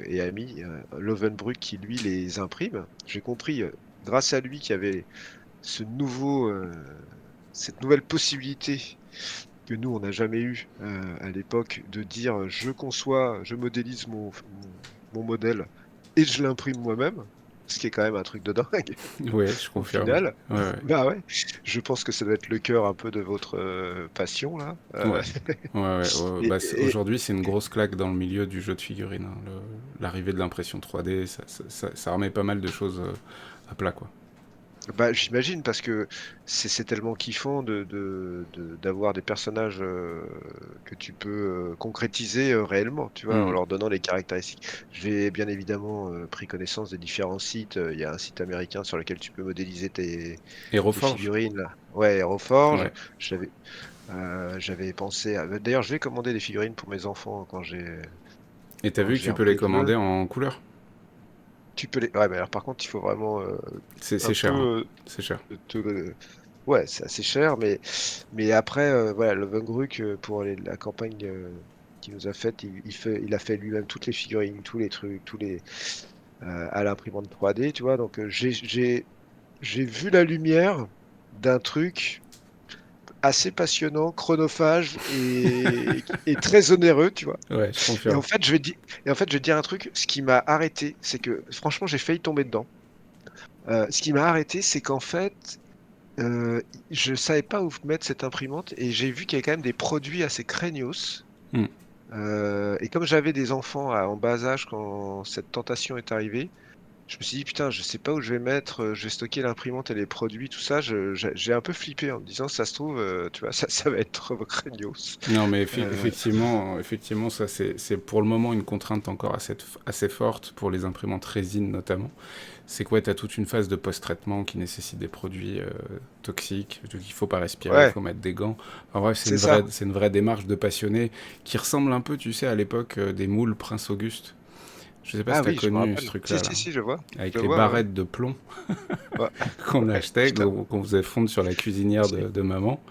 et ami, Lovenbruck, qui lui les imprime. J'ai compris, grâce à lui, qu'il y avait ce nouveau, cette nouvelle possibilité que nous, on n'a jamais eu à l'époque, de dire je conçois, je modélise mon modèle et je l'imprime moi-même, ce qui est quand même un truc de dingue Ouais, je au confirme. final. Ouais, ouais. Bah ouais, je pense que ça doit être le cœur un peu de votre passion là. Ouais. Ouais, ouais, ouais. Et, Bah, et- aujourd'hui, c'est une grosse claque dans le milieu du jeu de figurines, hein. L'arrivée de l'impression 3D, ça remet pas mal de choses à plat, quoi. Bah, j'imagine parce que c'est tellement kiffant d'avoir des personnages que tu peux concrétiser réellement, tu vois, en Mm. leur donnant les caractéristiques. J'ai bien évidemment pris connaissance des différents sites. Il y a un site américain sur lequel tu peux modéliser tes Héroforge? figurines là. Ouais, Aeroforge. Ouais. J'avais pensé à... D'ailleurs, je vais commander des figurines pour mes enfants Et t'as quand vu que j'ai tu peux les repris le jeu. commander en couleur? Tu peux les... Ouais, mais alors par contre, il faut vraiment C'est un cher, hein. peu C'est cher. ouais, c'est assez cher, mais après, voilà, le Vungruck, pour la campagne qu'il nous a faite, il a fait lui-même toutes les figurines, tous les trucs, à l'imprimante 3D, tu vois. Donc, j'ai vu la lumière d'un truc assez passionnant, chronophage et très onéreux, tu vois. Ouais, je Et en confirme. fait, je vais te dire un truc, ce qui m'a arrêté, c'est que, franchement, j'ai failli tomber dedans. Ce qui m'a arrêté, c'est qu'en fait, Euh, je savais pas où mettre cette imprimante et j'ai vu qu'il y avait quand même des produits assez craignos. Mm. Et comme j'avais des enfants en bas âge quand cette tentation est arrivée, je me suis dit, putain, je sais pas où je vais mettre, je vais stocker l'imprimante et les produits, tout ça. J'ai un peu flippé en me disant, ça se trouve, tu vois, ça va être trop craignos. Non, mais Euh, effectivement, ça c'est pour le moment une contrainte encore assez forte pour les imprimantes résine notamment. C'est quoi, t'as toute une phase de post-traitement qui nécessite des produits toxiques, donc il faut pas respirer, il ouais, faut mettre des gants. Enfin bref, c'est ça. c'est une vraie démarche de passionné qui ressemble un peu, tu sais, à l'époque des moules Prince Auguste. Je sais pas si Ah t'as oui, je me connu ce rappelle. Si, truc-là, là, si, si, je vois. Je avec les vois, ouais. barrettes de plomb Ouais, qu'on ouais, achetait, putain. qu'on faisait fondre sur la cuisinière Si, de maman.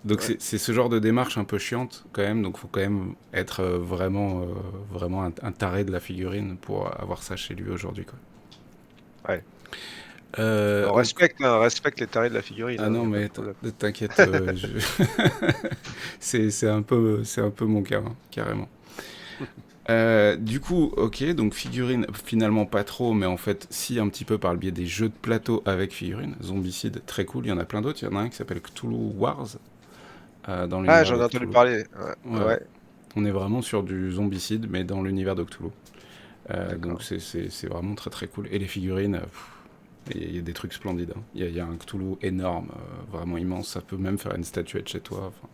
Donc ouais. c'est ce genre de démarche un peu chiante quand même, donc faut quand même être vraiment un taré de la figurine pour avoir ça chez lui aujourd'hui, quoi. Ouais. Euh, On au- respecte, hein, on respecte les tarés de la figurine, ah hein, y non a pas de mais problème. t'inquiète, c'est un peu mon cas, hein, carrément. Du coup, ok, donc figurine, finalement pas trop, mais en fait, si un petit peu par le biais des jeux de plateau avec figurine. Zombicide, très cool, il y en a plein d'autres. Il y en a un qui s'appelle Cthulhu Wars, dans Ah, l'univers j'en de ai entendu Cthulhu. parler. Ouais, Ouais, ouais. ouais, On est vraiment sur du zombicide, mais dans l'univers de Cthulhu. Donc d'accord. c'est vraiment très très cool. Et les figurines, il y a des trucs splendides, hein. Il y a un Cthulhu énorme, vraiment immense. Ça peut même faire une statuette chez toi. Enfin,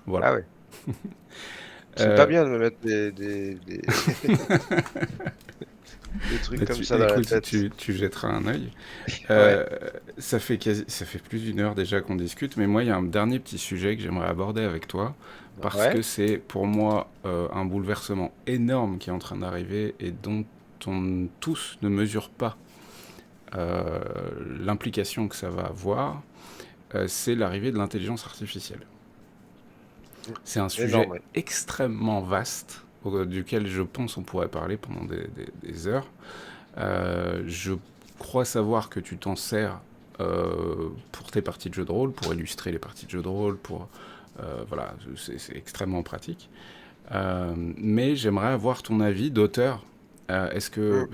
voilà. Ah ouais. C'est pas Euh, bien de me mettre des trucs Bah, comme ça dans la écoute, tête. tu jetteras un œil. Ouais, Euh, ça fait plus d'une heure déjà qu'on discute, mais moi, il y a un dernier petit sujet que j'aimerais aborder avec toi, parce ouais, que c'est pour moi un bouleversement énorme qui est en train d'arriver et dont on tous ne mesure pas euh, l'implication que ça va avoir. C'est l'arrivée de l'intelligence artificielle. mm, C'est un énorme, sujet ouais. extrêmement vaste, duquel je pense on pourrait parler pendant des heures. Je crois savoir que tu t'en sers pour tes parties de jeux de rôle, pour illustrer les parties de jeux de rôle, voilà, c'est extrêmement pratique. Mais j'aimerais avoir ton avis d'auteur. Mm. Parce que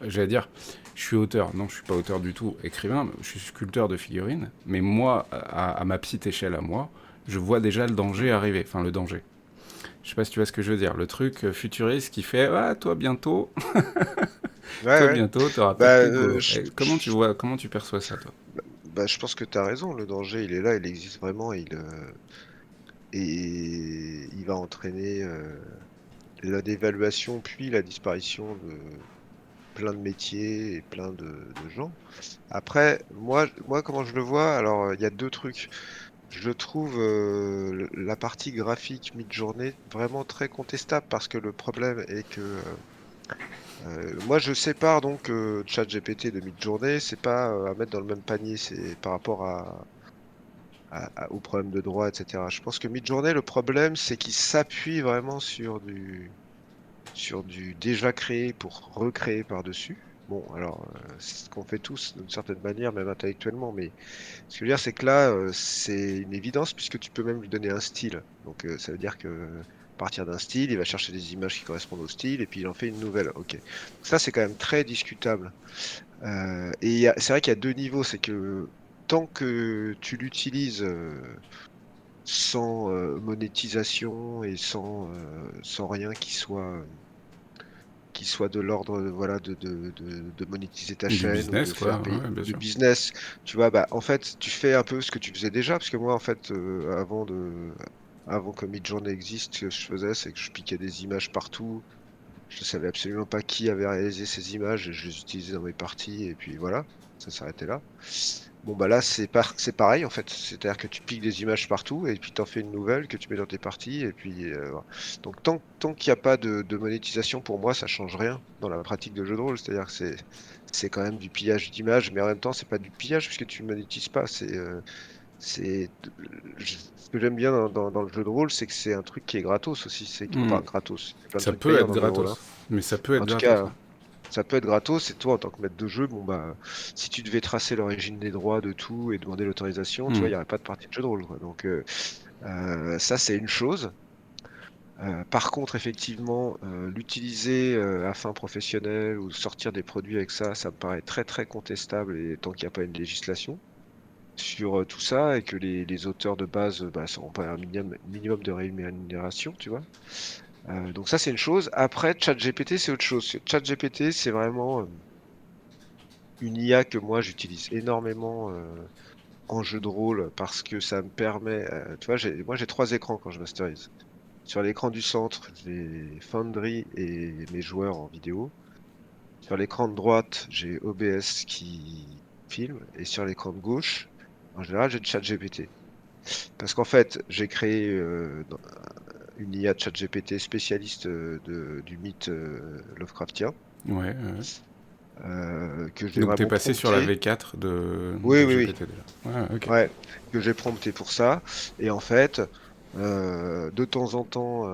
j'allais dire, je suis auteur. Non, je suis pas auteur du tout. Écrivain, je suis sculpteur de figurines. Mais moi, à ma petite échelle à moi, je vois déjà le danger arriver. Enfin, le danger. Je sais pas si tu vois ce que je veux dire. Le truc futuriste qui fait, ah, Ouais, toi ouais. bientôt, t'auras plus de Bah, Lego. Comment tu vois, comment tu perçois ça, toi? je pense que tu as raison. Le danger, il est là, il existe vraiment. Et il va entraîner la dévaluation puis la disparition de plein de métiers et plein de gens. Après, moi, comment je le vois, alors il y a deux trucs. Je trouve la partie graphique mid-journée vraiment très contestable parce que le problème est que moi je sépare donc ChatGPT de mid-journée, c'est pas à mettre dans le même panier, c'est par rapport aux problèmes de droit, etc. Je pense que mid-journée, le problème c'est qu'il s'appuie vraiment sur du déjà créé pour recréer par-dessus. Bon, alors, c'est ce qu'on fait tous d'une certaine manière, même intellectuellement, mais ce que je veux dire, c'est que là, c'est une évidence puisque tu peux même lui donner un style. Donc, ça veut dire que à partir d'un style, il va chercher des images qui correspondent au style et puis il en fait une nouvelle. Ok. Donc ça, c'est quand même très discutable. Et c'est vrai qu'il y a deux niveaux. C'est que tant que tu l'utilises sans monétisation et sans rien qui soit de l'ordre voilà, de monétiser ta Du chaîne ou business, de faire quoi. payer Ouais, bien du sûr. business, tu vois, bah, en fait, tu fais un peu ce que tu faisais déjà, parce que moi, en fait, avant que Midjourney existe, ce que je faisais, c'est que je piquais des images partout. Je ne savais absolument pas qui avait réalisé ces images, et je les utilisais dans mes parties, et puis voilà, ça s'arrêtait là. Bon, bah là, c'est pareil, en fait. C'est-à-dire que tu piques des images partout, et puis tu en fais une nouvelle que tu mets dans tes parties, et puis voilà. Donc, tant qu'il n'y a pas de monétisation, pour moi, ça change rien dans la pratique de jeu de rôle. C'est-à-dire que c'est quand même du pillage d'images, mais en même temps, c'est pas du pillage, puisque tu ne monétises pas. C'est, ce que j'aime bien dans le jeu de rôle, c'est que c'est un truc qui est gratos aussi. Hmm. Enfin, gratos. Il y a plein de Ça trucs peut payants être dans le jeu de rôle, hein. gratos. Mais ça peut être En tout gratos, cas, ouais. ça peut être gratos, et toi, en tant que maître de jeu, bon bah, si tu devais tracer l'origine des droits de tout et demander l'autorisation, tu vois, Hmm. il n'y aurait pas de partie de jeu de rôle, quoi. Donc ça, c'est une chose. Par contre, effectivement, l'utiliser à fin professionnelle ou sortir des produits avec ça, ça me paraît très très contestable et tant qu'il n'y a pas une législation sur tout ça et que les auteurs de base bah, n'auront pas un minimum de rémunération, tu vois. Donc ça, c'est une chose. Après, ChatGPT, c'est autre chose. ChatGPT, c'est vraiment une IA que moi j'utilise énormément en jeu de rôle parce que ça me permet, tu vois, moi j'ai trois écrans quand je masterise. Sur l'écran du centre, j'ai Foundry et mes joueurs en vidéo. Sur l'écran de droite, j'ai OBS qui filme. Et sur l'écran de gauche, en général, j'ai ChatGPT. Parce qu'en fait, j'ai créé une IA ChatGPT spécialiste du mythe Lovecraftien, Ouais, ouais. que j'ai Donc t'es vraiment passé sur la prompté. V4 Oui, de oui, oui. GPT déjà. Ouais, ok. Ouais, que j'ai prompté pour ça. Et en fait, de temps en temps,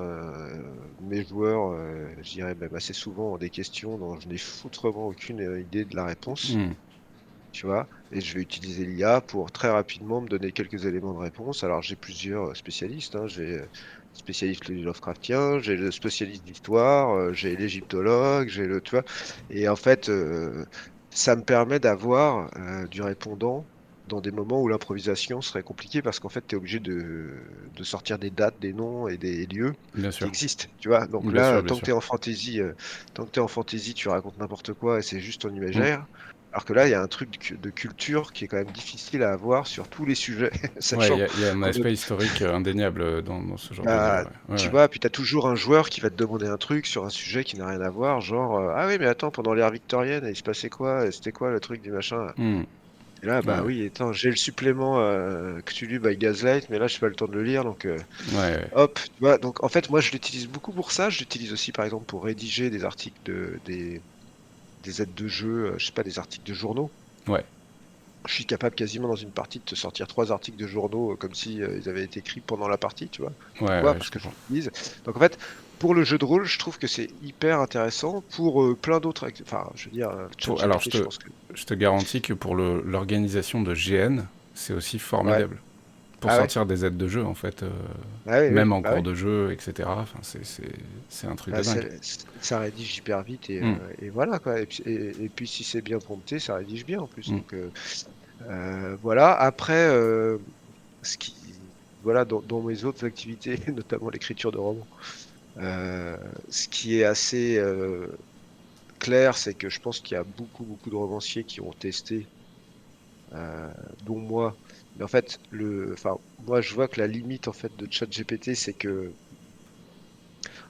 mes joueurs, je dirais même assez souvent, ont des questions dont je n'ai foutrement aucune idée de la réponse, Hmm. tu vois. Et je vais utiliser l'IA pour très rapidement me donner quelques éléments de réponse. Alors j'ai plusieurs spécialistes, hein. J'ai spécialiste Lovecraftien, j'ai le spécialiste d'histoire, j'ai l'égyptologue, j'ai le, tu vois. Et en fait, ça me permet d'avoir du répondant dans des moments où l'improvisation serait compliquée parce qu'en fait, tu es obligé de sortir des dates, des noms et des lieux Bien qui sûr. existent, tu vois. Donc Bien là, sûr, bien sûr. tant que tu es en fantaisie, tu racontes n'importe quoi et c'est juste ton Hmm. imaginaire. Alors que là, il y a un truc de culture qui est quand même difficile à avoir sur tous les sujets, Ouais, sachant il y a un qu'on aspect historique indéniable dans ce genre de délire. bah, Ouais, ouais, tu ouais. vois, puis tu as toujours un joueur qui va te demander un truc sur un sujet qui n'a rien à voir, genre ah oui, mais attends, pendant l'ère victorienne, il se passait quoi? C'était quoi le truc du machin? Hmm. Et là, bah Ouais, oui, attends, j'ai le supplément Cthulhu by Gaslight, mais là, je n'ai pas le temps de le lire, donc ouais, ouais. hop, tu vois. Donc en fait, moi, je l'utilise beaucoup pour ça. Je l'utilise aussi, par exemple, pour rédiger des articles des aides de jeu, je sais pas, des articles de journaux. Ouais. je suis capable quasiment dans une partie de te sortir 3 articles de journaux comme si ils avaient été écrits pendant la partie, tu vois. Ouais, Pourquoi? ouais, Parce je que je comprends. l'utilise. Donc en fait, pour le jeu de rôle, je trouve que c'est hyper intéressant. Pour plein d'autres, enfin, je veux dire, Alors, ChatGPT, je pense que je te garantis que pour l'organisation de GN, c'est aussi ouais. formidable. Pour Ah ouais? sortir des aides de jeu, en fait, Ah oui, oui, même en bah cours oui. de jeu, etc. Enfin, c'est un truc Bah, de dingue. ça rédige hyper vite Hmm, et voilà quoi. Et puis si c'est bien prompté, ça rédige bien en plus. hmm. Donc voilà. Après, ce qui, voilà, dans mes autres activités, notamment l'écriture de romans, euh, ce qui est assez clair, c'est que je pense qu'il y a beaucoup, beaucoup de romanciers qui ont testé, euh, dont moi. Mais en fait, enfin, moi, je vois que la limite en fait de ChatGPT, c'est que,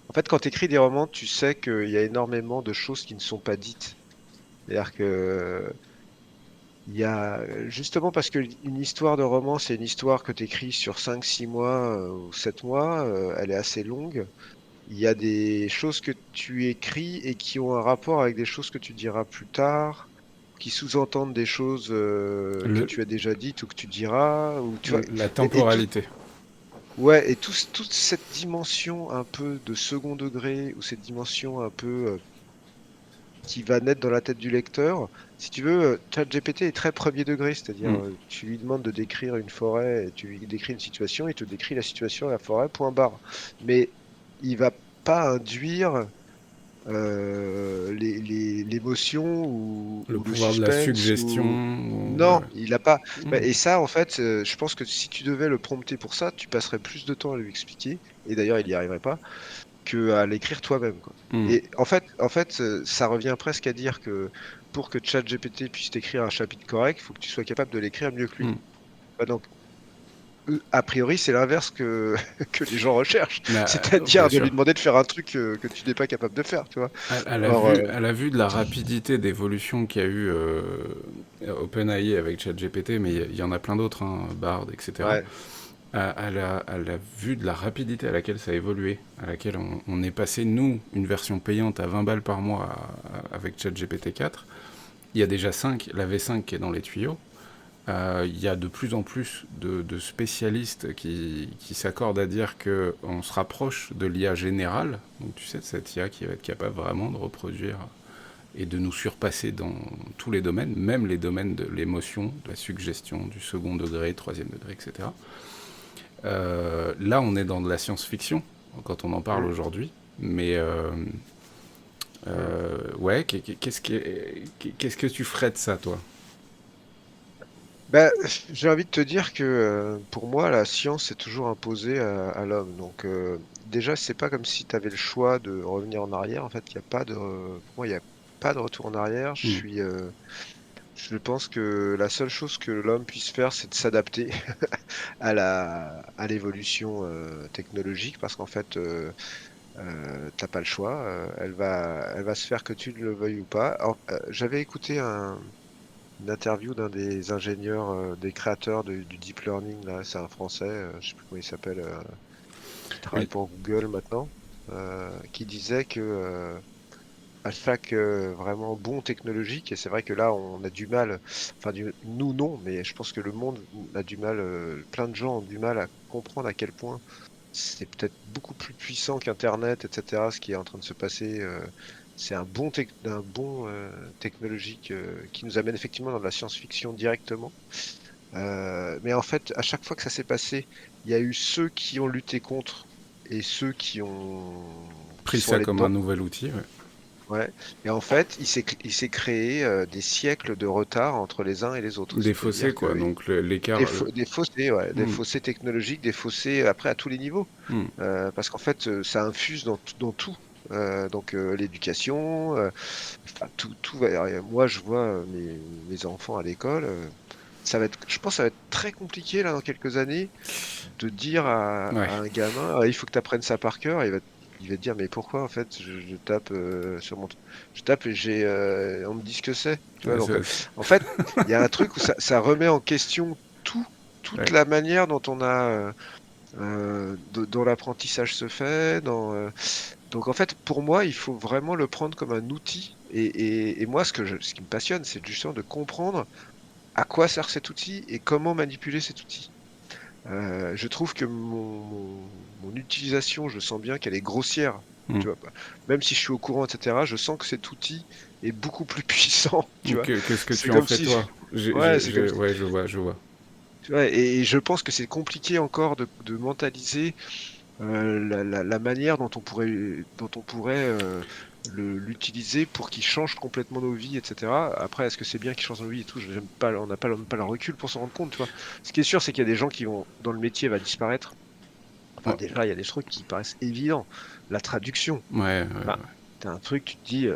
en fait, quand tu écris des romans, tu sais qu'il y a énormément de choses qui ne sont pas dites. C'est-à-dire que il y a, justement parce que une histoire de roman, c'est une histoire que tu écris sur 5, 6 mois ou 7 mois, elle est assez longue. Il y a des choses que tu écris et qui ont un rapport avec des choses que tu diras plus tard, qui sous-entendent des choses que Le, tu as déjà dites ou que tu diras, ou tu vois, la et tout, temporalité. ouais, et toute cette dimension un peu de second degré ou cette dimension un peu qui va naître dans la tête du lecteur. Si tu veux, ChatGPT est très premier degré, c'est-à-dire Hmm, tu lui demandes de décrire une forêt, et tu lui décris une situation, il te décrit la situation, la forêt, point barre. Mais il va pas induire l'émotion le ou le pouvoir de la suspense suggestion. ou non, Ouais. il a pas. Bah, Hmm, et ça, en fait, je pense que si tu devais le prompter pour ça, tu passerais plus de temps à lui expliquer. Et d'ailleurs, il n'y arriverait pas que à l'écrire toi-même, quoi. hmm, Et en fait, ça revient presque à dire que pour que ChatGPT puisse t'écrire un chapitre correct, il faut que tu sois capable de l'écrire mieux que lui. hmm. Bah, donc, a priori, c'est l'inverse que, que les gens recherchent, Mais, bien c'est-à-dire de sûr. lui demander de faire un truc que tu n'es pas capable de faire, tu vois. Or, À la vue de la rapidité d'évolution qu'il y a eu OpenAI avec ChatGPT, mais il y en a plein d'autres, hein, Bard, etc. ouais, À la vue de la rapidité à laquelle ça a évolué, à laquelle on est passé, nous, une version payante à 20 balles par mois avec ChatGPT 4, il y a déjà 5, la V5 qui est dans les tuyaux. Il y a de plus en plus de spécialistes qui s'accordent à dire qu'on se rapproche de l'IA générale, donc tu sais, de cette IA qui va être capable vraiment de reproduire et de nous surpasser dans tous les domaines, même les domaines de l'émotion, de la suggestion, du second degré, troisième degré, etc. Là, on est dans de la science-fiction quand on en parle mm, aujourd'hui, mais mm. ouais, qu'est-ce que tu ferais de ça, toi? Ben, j'ai envie de te dire que pour moi, la science est toujours imposée à l'homme. Donc, déjà, c'est pas comme si tu avais le choix de revenir en arrière. En fait, il y a pas de, pour moi, il n'y a pas de retour en arrière. Hmm. Je pense que la seule chose que l'homme puisse faire, c'est de s'adapter à l'évolution technologique, parce qu'en fait, t'as pas le choix. Elle va se faire que tu le veuilles ou pas. Alors, j'avais écouté une interview d'un des ingénieurs, des créateurs du deep learning, là, c'est un Français, je sais plus comment il s'appelle, qui travaille Oui. pour Google maintenant, qui disait que à chaque vraiment bond technologique, et c'est vrai que là on a du mal, enfin nous non, mais je pense que le monde a du mal, plein de gens ont du mal à comprendre à quel point c'est peut-être beaucoup plus puissant qu'Internet, etc. Ce qui est en train de se passer, c'est un bon technologique qui nous amène effectivement dans de la science-fiction directement. Mais en fait, à chaque fois que ça s'est passé, il y a eu ceux qui ont lutté contre et ceux qui Pris sont ça allés comme un dedans. nouvel outil, ouais. Ouais. Et en fait, il s'est créé des siècles de retard entre les uns et les autres. Des fossés, C'est-à-dire quoi. que Donc l'écart. des fossés, ouais, des Hmm, fossés technologiques, des fossés après à tous les niveaux. hmm. Parce qu'en fait, ça infuse dans tout. Donc l'éducation, enfin, tout va. Moi, je vois mes enfants à l'école. Ça va être, je pense, que ça va être très compliqué là dans quelques années de dire Ouais. à un gamin, ah, il faut que tu apprennes ça par cœur. Il va te dire, mais pourquoi en fait, je tape sur mon, je tape et on me dit ce que c'est. Tu vois, Ouais, donc en fait, il y a un truc où ça remet en question tout, toute ouais. la manière dont on a, dont l'apprentissage se fait. Donc en fait, pour moi, il faut vraiment le prendre comme un outil. Et moi, ce qui me passionne, c'est justement de comprendre. à quoi sert cet outil et comment manipuler cet outil. Je trouve que mon utilisation, je sens bien qu'elle est grossière, Hmm. tu vois? Même si je suis au courant et cetera, je sens que cet outil est beaucoup plus puissant, tu vois? Que ce que C'est tu en comme fais si toi. ouais, c'est comme si Ouais, je vois, je vois. tu vois? Et je pense que c'est compliqué encore de mentaliser, la manière dont on pourrait, l'utiliser pour qu'il change complètement nos vies et cetera. Après, est-ce que c'est bien qu'il change nos vies et tout? J'aime pas on n'a pas le recul pour s'en rendre compte, tu vois? Ce qui est sûr, c'est qu'il y a des gens qui vont dont le métier va disparaître. Enfin, Ouais, déjà, il y a des trucs qui paraissent évidents. La traduction, ouais, enfin, ouais. tu un truc, tu te dis,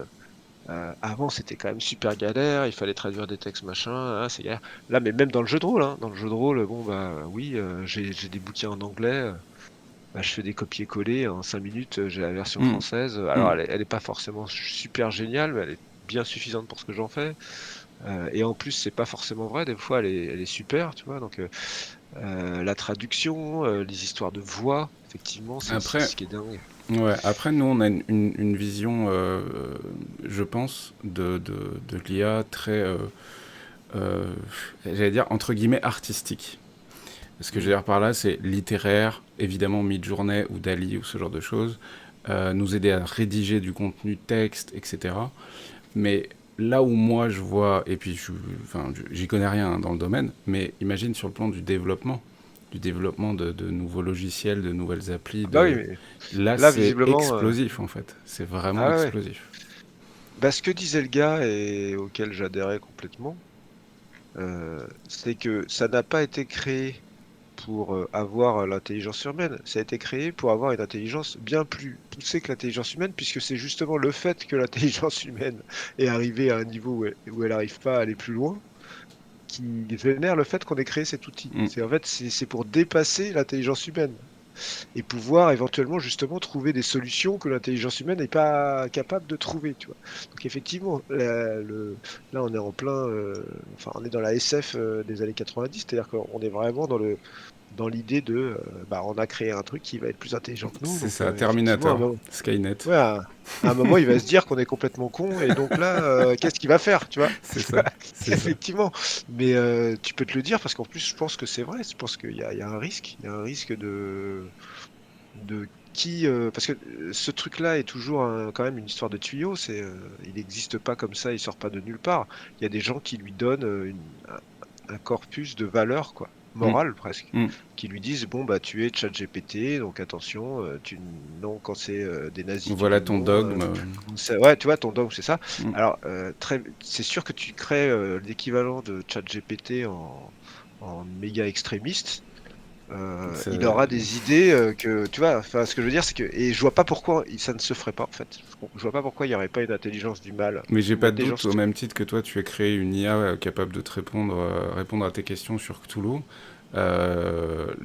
avant, c'était quand même super galère, il fallait traduire des textes, machin, ah, c'est galère. Là, mais même dans le jeu de rôle, hein, dans le jeu de rôle, bon, bah, oui, j'ai des bouquins en anglais, bah, je fais des copier-coller en 5 minutes, j'ai la version Hmm, française, alors hmm. elle est pas forcément super géniale, mais elle est bien suffisante pour ce que j'en fais, et en plus, c'est pas forcément vrai, des fois, elle est super, tu vois? Donc la traduction, les histoires de voix, effectivement, c'est aussi Après, ce qui est dingue. ouais, après, nous, on a une vision, je pense, de l'IA très, euh, j'allais dire, entre guillemets, artistique. Ce que je veux Mmh. dire par là, c'est littéraire, évidemment Midjourney ou Dali ou ce genre de choses, nous aider à rédiger du contenu texte, etc. Mais là où moi je vois, et puis enfin, j'y connais rien hein, dans le domaine, mais imagine sur le plan du développement de nouveaux logiciels, de nouvelles applis, Ah bah, oui, mais là là, c'est visiblement, explosif en fait. C'est vraiment ah ouais, ouais. explosif. Bah, ce que disait le gars et auquel j'adhérais complètement, c'est que ça n'a pas été créé pour, avoir, l'intelligence humaine. Ça a été créé pour avoir une intelligence bien plus poussée que l'intelligence humaine, puisque c'est justement le fait que l'intelligence humaine est arrivée à un niveau où elle arrive pas à aller plus loin, qui génère le fait qu'on ait créé cet outil. Mm. C'est en fait, c'est pour dépasser l'intelligence humaine. Et pouvoir éventuellement justement trouver des solutions que l'intelligence humaine n'est pas capable de trouver, tu vois? Donc effectivement, là on est en plein, enfin on est dans la SF, des années 90, c'est-à-dire qu'on est vraiment dans l'idée de, bah, on a créé un truc qui va être plus intelligent que nous, C'est donc ça, effectivement Terminator, Skynet. ouais, à un moment il va se dire qu'on est complètement con et donc là, qu'est-ce qu'il va faire, tu vois? C'est ça, c'est ça. Effectivement, mais tu peux te le dire parce qu'en plus je pense que c'est vrai, je pense qu'il y a un risque, il y a un risque de qui, parce que, ce truc-là est toujours quand même une histoire de tuyau, il n'existe pas comme ça, il sort pas de nulle part. Il y a des gens qui lui donnent, un corpus de valeurs quoi, Mm. morales presque, Mm. qui lui disent: «Bon, bah, tu es ChatGPT, donc attention, tu non, quand c'est, des nazis, tu Voilà dis ton non, dogme. quand c'est» ouais, tu vois? Ton dogme, c'est ça. Mm. Alors, c'est sûr que tu crées, l'équivalent de ChatGPT en méga extrémiste. Il Ça- aura des idées, que tu vois? Enfin, ce que je veux dire, c'est que et je vois pas pourquoi ça ne se ferait pas, en fait. Je vois pas pourquoi il y aurait pas une intelligence du mal, Mais j'ai une pas de doute, intelligence au même titre que toi, tu as créé une IA capable de te répondre à tes questions sur Cthulhu. Le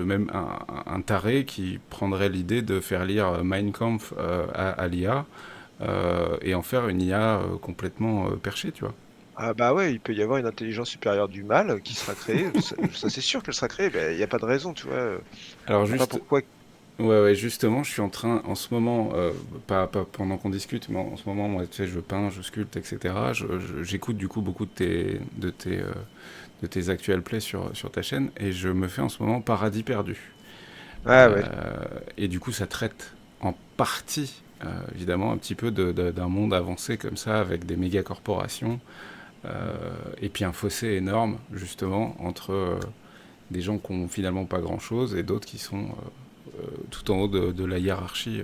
même un taré qui prendrait l'idée de faire lire Mein Kampf à l'IA et en faire une IA complètement perchée, tu vois. ah bah, ouais, il peut y avoir une intelligence supérieure du mal, qui sera créée, ça c'est sûr qu'elle sera créée, beh, il y a pas de raison, tu vois? Alors Je vois pas juste, pourquoi ouais, ouais, justement, je suis en train, en ce moment, pas pendant qu'on discute, mais en ce moment, moi, tu sais, je peins, je sculpte, etc. J'écoute du coup beaucoup de tes actuels plays sur ta chaîne, et je me fais en ce moment Paradis perdu. ah ouais. Et du coup, ça traite en partie, évidemment, un petit peu d'un monde avancé comme ça, avec des méga corporations, Mmh. et puis un fossé énorme, justement, entre des gens qui ont finalement pas grand-chose et d'autres qui sont tout en haut de la hiérarchie.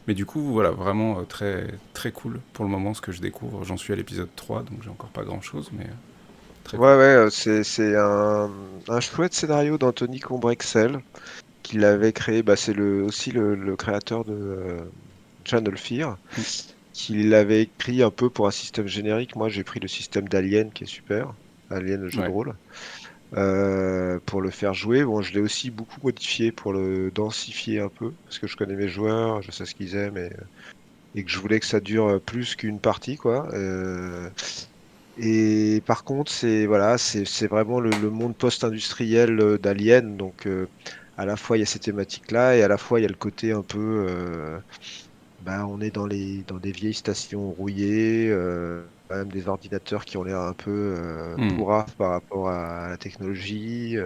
Mais du coup, voilà, vraiment très, très cool pour le moment ce que je découvre. J'en suis à l'épisode 3, donc j'ai encore pas grand-chose, mais très cool. Ouais, ouais, c'est un chouette scénario d'Anthony Combrexel qu'il avait créé, bah, c'est aussi le créateur de, Channel Fear. Mm. Qui l'avait écrit un peu pour un système générique. Moi, j'ai pris le système d'Alien qui est super, Alien, le jeu de Ouais. rôle, pour le faire jouer. Bon, je l'ai aussi beaucoup modifié pour le densifier un peu, parce que je connais mes joueurs, je sais ce qu'ils aiment et que je voulais que ça dure plus qu'une partie, quoi. Et par contre, c'est voilà, c'est vraiment le monde post-industriel d'Alien, donc à la fois il y a ces thématiques-là et à la fois il y a le côté un peu, bah, on est dans des vieilles stations rouillées. même des ordinateurs qui ont l'air un peu Hmm. pourraves par rapport à la technologie.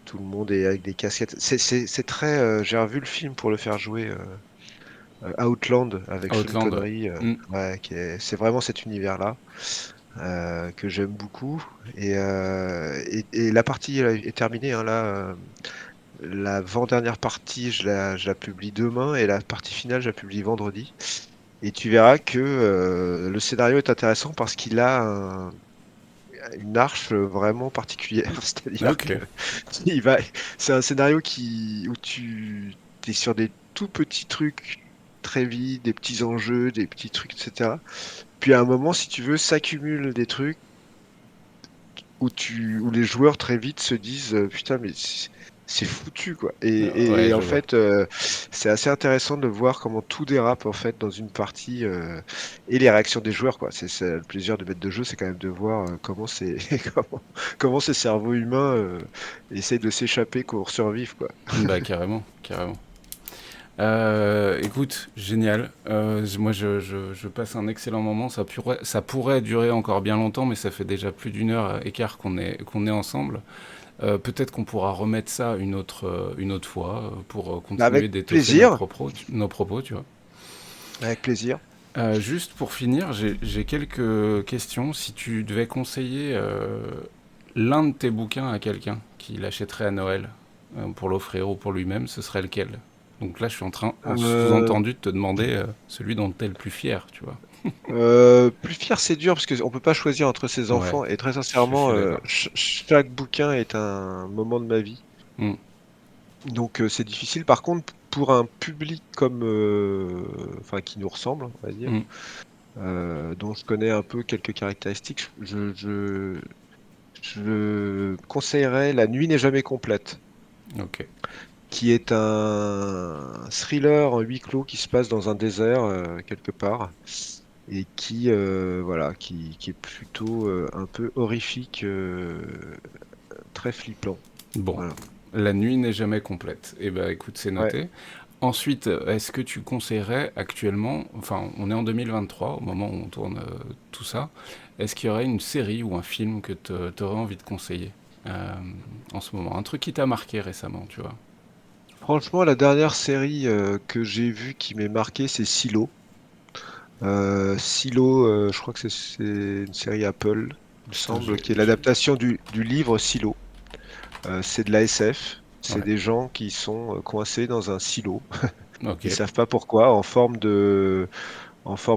Tout le monde est avec des casquettes. C'est très. J'ai revu le film pour le faire jouer, Outland avec Sean Outland, ouais. Connery. Hmm. Ouais, c'est vraiment cet univers-là que j'aime beaucoup. Et la partie est terminée, hein, là. L'avant-dernière partie, je la publie demain et la partie finale, je la publie vendredi. Et tu verras que le scénario est intéressant parce qu'il a une arche vraiment particulière. C'est-à-dire Ok. que il va, c'est un scénario où tu es sur des tout petits trucs très vite, des petits enjeux, des petits trucs, etc. Puis à un moment, si tu veux, s'accumulent des trucs où les joueurs très vite se disent putain, mais c'est foutu quoi. Ouais, Et en je vois. fait, c'est assez intéressant de voir comment tout dérape en fait dans une partie et les réactions des joueurs quoi. C'est le plaisir de maître de jeu, c'est quand même de voir comment comment ces cerveaux humains essayent de s'échapper pour survivre quoi. Bah, carrément, carrément. Écoute, génial. Moi, je passe un excellent moment. Ça pourrait durer encore bien longtemps, mais ça fait déjà plus d'une heure et quart qu'on est ensemble. Peut-être qu'on pourra remettre ça une autre fois pour continuer Avec d'étoffer plaisir, nos propos, tu vois. avec plaisir. Juste pour finir, j'ai quelques questions. Si tu devais conseiller l'un de tes bouquins à quelqu'un qui l'achèterait à Noël pour l'offrir ou pour lui-même, ce serait lequel? Donc là, je suis en Euh, sous-entendu de te demander celui dont tu es le plus fier, tu vois. Plus fier, c'est dur parce qu'on peut pas choisir entre ses Ouais, enfants. Et très je sincèrement, suis d'accord. chaque bouquin est un moment de ma vie. Hmm, Donc c'est difficile. Par contre, pour un public comme, enfin qui nous ressemble, on va dire, hmm, dont je connais un peu quelques caractéristiques, je conseillerais La nuit n'est jamais complète, ok. qui est un thriller en huis clos qui se passe dans un désert quelque part et qui voilà, qui est plutôt un peu horrifique, très flippant. Bon, Voilà. la nuit n'est jamais complète. Eh ben, écoute, c'est Ouais. noté. Ensuite, est-ce que tu conseillerais actuellement, enfin, on est en 2023, au moment où on tourne tout ça, est-ce qu'il y aurait une série ou un film que tu aurais envie de conseiller euh, en ce moment? Un truc qui t'a marqué récemment, tu vois? Franchement, la dernière série que j'ai vue qui m'est marquée, c'est Silo. Silo, je crois que c'est une série Apple, il me Putain, semble, qui est l'adaptation du livre Silo. C'est de la SF. C'est Ouais, des gens qui sont coincés dans un silo. ok. Ils savent pas pourquoi, en forme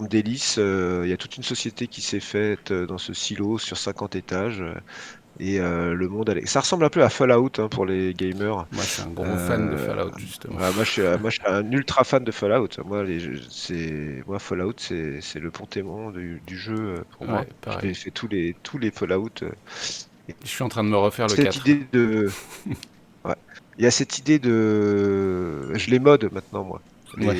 d'hélice. Il y a toute une société qui s'est faite dans ce silo sur 50 étages. Et le monde, ça ressemble un peu à Fallout hein, pour les gamers. Moi, je suis un gros fan de Euh, Fallout, justement. ouais, moi, je suis un ultra fan de Fallout. Moi, Fallout, c'est le Panthéon du jeu pour Ouais, moi. pareil. J'ai fait tous les Fallout. Et Je suis en train de me refaire le cette 4. idée de, ouais, il y a cette idée je les mode maintenant, moi, Ouais.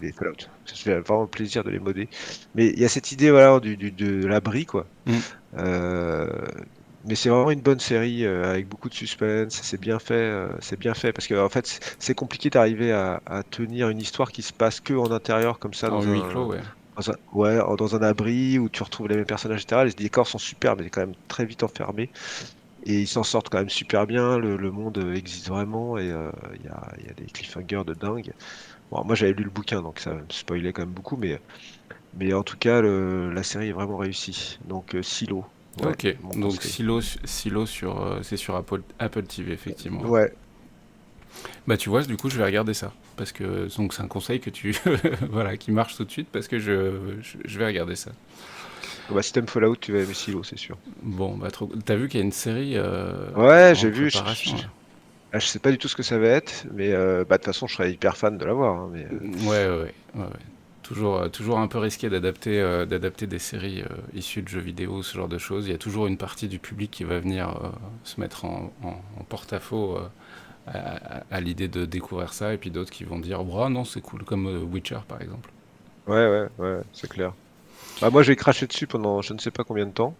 les Fallout. J'ai vraiment le plaisir de les modder. Mais il y a cette idée, voilà, de l'abri, quoi. Hmm. Euh, mais c'est vraiment une bonne série avec beaucoup de suspense. C'est bien fait parce que en fait c'est compliqué d'arriver à tenir une histoire qui se passe que en intérieur comme ça En huis clos, ouais. ouais dans un abri où tu retrouves les mêmes personnages etc. Les décors sont super mais quand même très vite enfermés et ils s'en sortent quand même super bien. Le monde existe vraiment et il y a des cliffhangers de dingue. Bon moi j'avais lu le bouquin donc ça me spoilait quand même beaucoup mais en tout cas la série est vraiment réussie. Donc Silo. Ouais, Ok, mon donc conseil. Silo sur, c'est sur Apple TV, effectivement. Ouais. Ouais, Bah tu vois, du coup, je vais regarder ça. Parce que donc c'est un conseil que tu voilà, qui marche tout de suite parce que je vais regarder ça. bah, si t'aimes Fallout, tu vas aimer Silo, c'est sûr. Bon, bah trop. T'as vu qu'il y a une série Ouais, en j'ai vu. préparation là? Je sais pas du tout ce que ça va être, mais bah, de toute façon, je serais hyper fan de l'avoir. Hein, Ouais. Toujours, toujours un peu risqué d'adapter des séries issues de jeux vidéo, ce genre de choses. Il y a toujours une partie du public qui va venir se mettre en porte-à-faux à l'idée de découvrir ça, et puis d'autres qui vont dire oh, non, c'est cool, comme Witcher par exemple. ouais, c'est clair. Bah, moi, j'ai craché dessus pendant je ne sais pas combien de temps.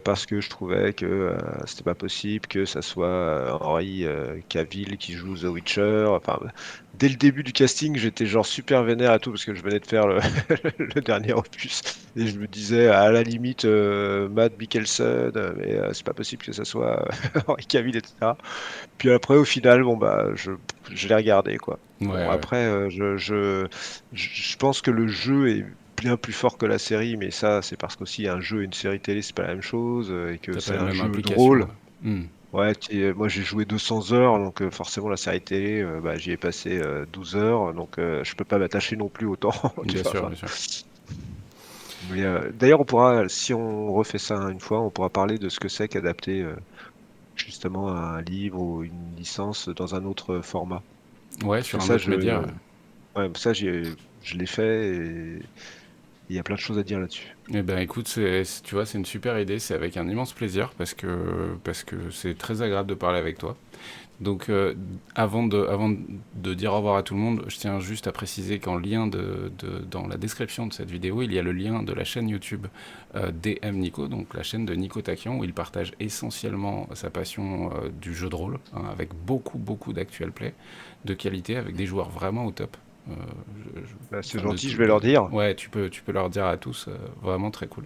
parce que je trouvais que c'était pas possible que ça soit Henry Cavill qui joue The Witcher. Enfin, dès le début du casting, j'étais genre super vénère et tout parce que je venais de faire le dernier opus et je me disais à la limite Matt Mikkelsen, mais c'est pas possible que ça soit Henry Cavill, etc. Puis après, au final, bon bah, je l'ai regardé quoi. Ouais, Bon ouais, après, je pense que le jeu est bien plus fort que la série, mais ça, c'est parce qu'aussi un jeu et une série télé, c'est pas la même chose, et que t'as pas c'est la un même jeu de implication. rôle. Ouais. Hmm. Ouais, moi j'ai joué 200 heures, donc forcément la série télé, bah, j'y ai passé 12 heures, donc je peux pas m'attacher non plus autant, tu Bien vois. sûr, Enfin, bien sûr. mais d'ailleurs, on pourra, si on refait ça une fois, on pourra parler de ce que c'est qu'adapter justement un livre ou une licence dans un autre format. Ouais, Parce que sur un ça, autre média. ouais, ça, je l'ai fait et il y a plein de choses à dire là-dessus. Eh ben écoute, tu vois, c'est une super idée, c'est avec un immense plaisir parce que c'est très agréable de parler avec toi. Donc avant de dire au revoir à tout le monde, je tiens juste à préciser qu'en lien dans la description de cette vidéo, il y a le lien de la chaîne YouTube DM Nico, donc la chaîne de Nico Takian, où il partage essentiellement sa passion du jeu de rôle, hein, avec beaucoup d'actual play de qualité, avec des joueurs vraiment au top. Euh, Bah, c'est enfin de gentil, tout, je vais leur dire. ouais, tu peux leur dire à tous, vraiment très cool.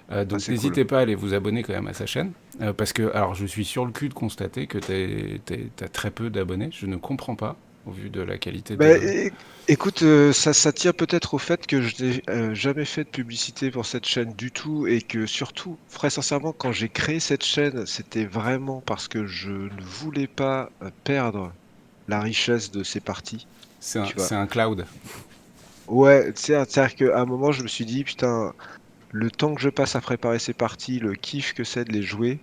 Ah, Donc c'est cool. n'hésitez pas à aller vous abonner quand même à sa chaîne, parce que alors je suis sur le cul de constater que t'as très peu d'abonnés. Je ne comprends pas au vu de la qualité Bah, de. écoute, ça tient peut-être au fait que je n'ai jamais fait de publicité pour cette chaîne du tout et que surtout, très sincèrement, quand j'ai créé cette chaîne, c'était vraiment parce que je ne voulais pas perdre la richesse de ces parties, C'est un, tu vois. c'est un cloud. Ouais, c'est-à-dire qu'à un moment, je me suis dit, putain, le temps que je passe à préparer ces parties, le kiff que c'est de les jouer,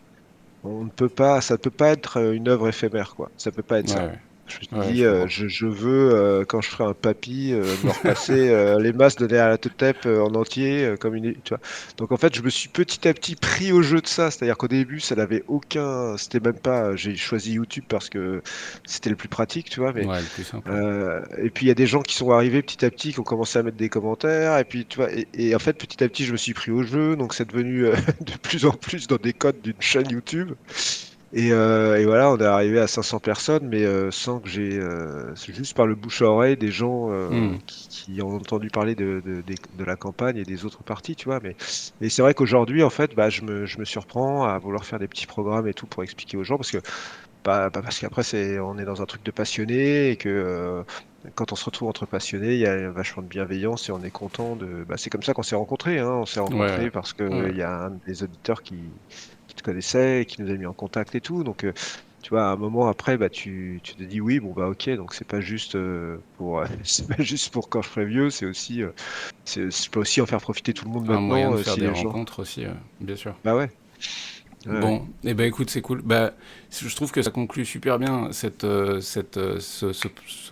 on ne peut pas, ça peut pas être une œuvre éphémère, quoi. Ça peut pas être Ouais, ça. ouais, Je me suis ouais, dit, je comprends. je veux, quand je ferai un papy, me repasser les masses de derrière la tête en entier, comme tu vois. Donc en fait, je me suis petit à petit pris au jeu de ça. C'est-à-dire qu'au début, ça n'avait aucun, c'était même pas. J'ai choisi YouTube parce que c'était le plus pratique, tu vois. Mais Ouais, le plus simple. Ouais. et puis il y a des gens qui sont arrivés petit à petit, qui ont commencé à mettre des commentaires. Et puis tu vois, et en fait, petit à petit, je me suis pris au jeu. Donc c'est devenu de plus en plus dans des codes d'une chaîne YouTube. Et voilà, on est arrivé à 500 personnes, mais sans que c'est juste par le bouche à oreille des gens Hmm. qui ont entendu parler de la campagne et des autres parties, tu vois. Mais c'est vrai qu'aujourd'hui, en fait, bah, je me surprends à vouloir faire des petits programmes et tout pour expliquer aux gens, parce que parce qu'après, on est dans un truc de passionné et que quand on se retrouve entre passionnés, il y a vachement de bienveillance et on est content de. Bah, c'est comme ça qu'on s'est rencontrés, hein. On s'est Ouais, ouais, rencontrés parce ouais. qu'il y a un des auditeurs qui te connaissait et qui nous a mis en contact et tout. Donc, tu vois, à un moment après, bah, tu te dis oui, bon, bah, ok, donc c'est pas juste c'est pas juste pour quand je serai vieux, c'est aussi, je peux aussi en faire profiter tout le monde Un moyen maintenant de faire si des les gens. rencontres aussi, bien sûr. Bah ouais, ouais, ouais. Bon, eh ben écoute, c'est cool. Bah, je trouve que ça conclut super bien ce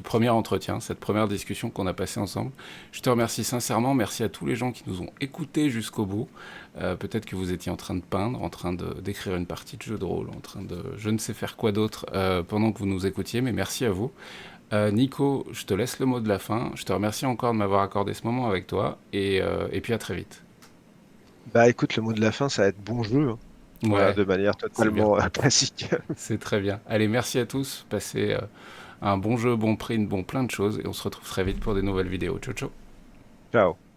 premier entretien, cette première discussion qu'on a passée ensemble. Je te remercie sincèrement. Merci à tous les gens qui nous ont écoutés jusqu'au bout. Peut-être que vous étiez en train de peindre, en train d'écrire une partie de jeu de rôle, en train de je ne sais faire quoi d'autre pendant que vous nous écoutiez, mais merci à vous. Nico, je te laisse le mot de la fin. Je te remercie encore de m'avoir accordé ce moment avec toi et puis à très vite. Bah écoute, le mot de la fin, ça va être bon jeu, hein. Voilà, Ouais, de manière c'est bien. totalement classique. C'est très bien. Allez, merci à tous. Passez un bon jeu, bon prix, bon plein de choses. Et on se retrouve très vite pour des nouvelles vidéos. Ciao, ciao. Ciao.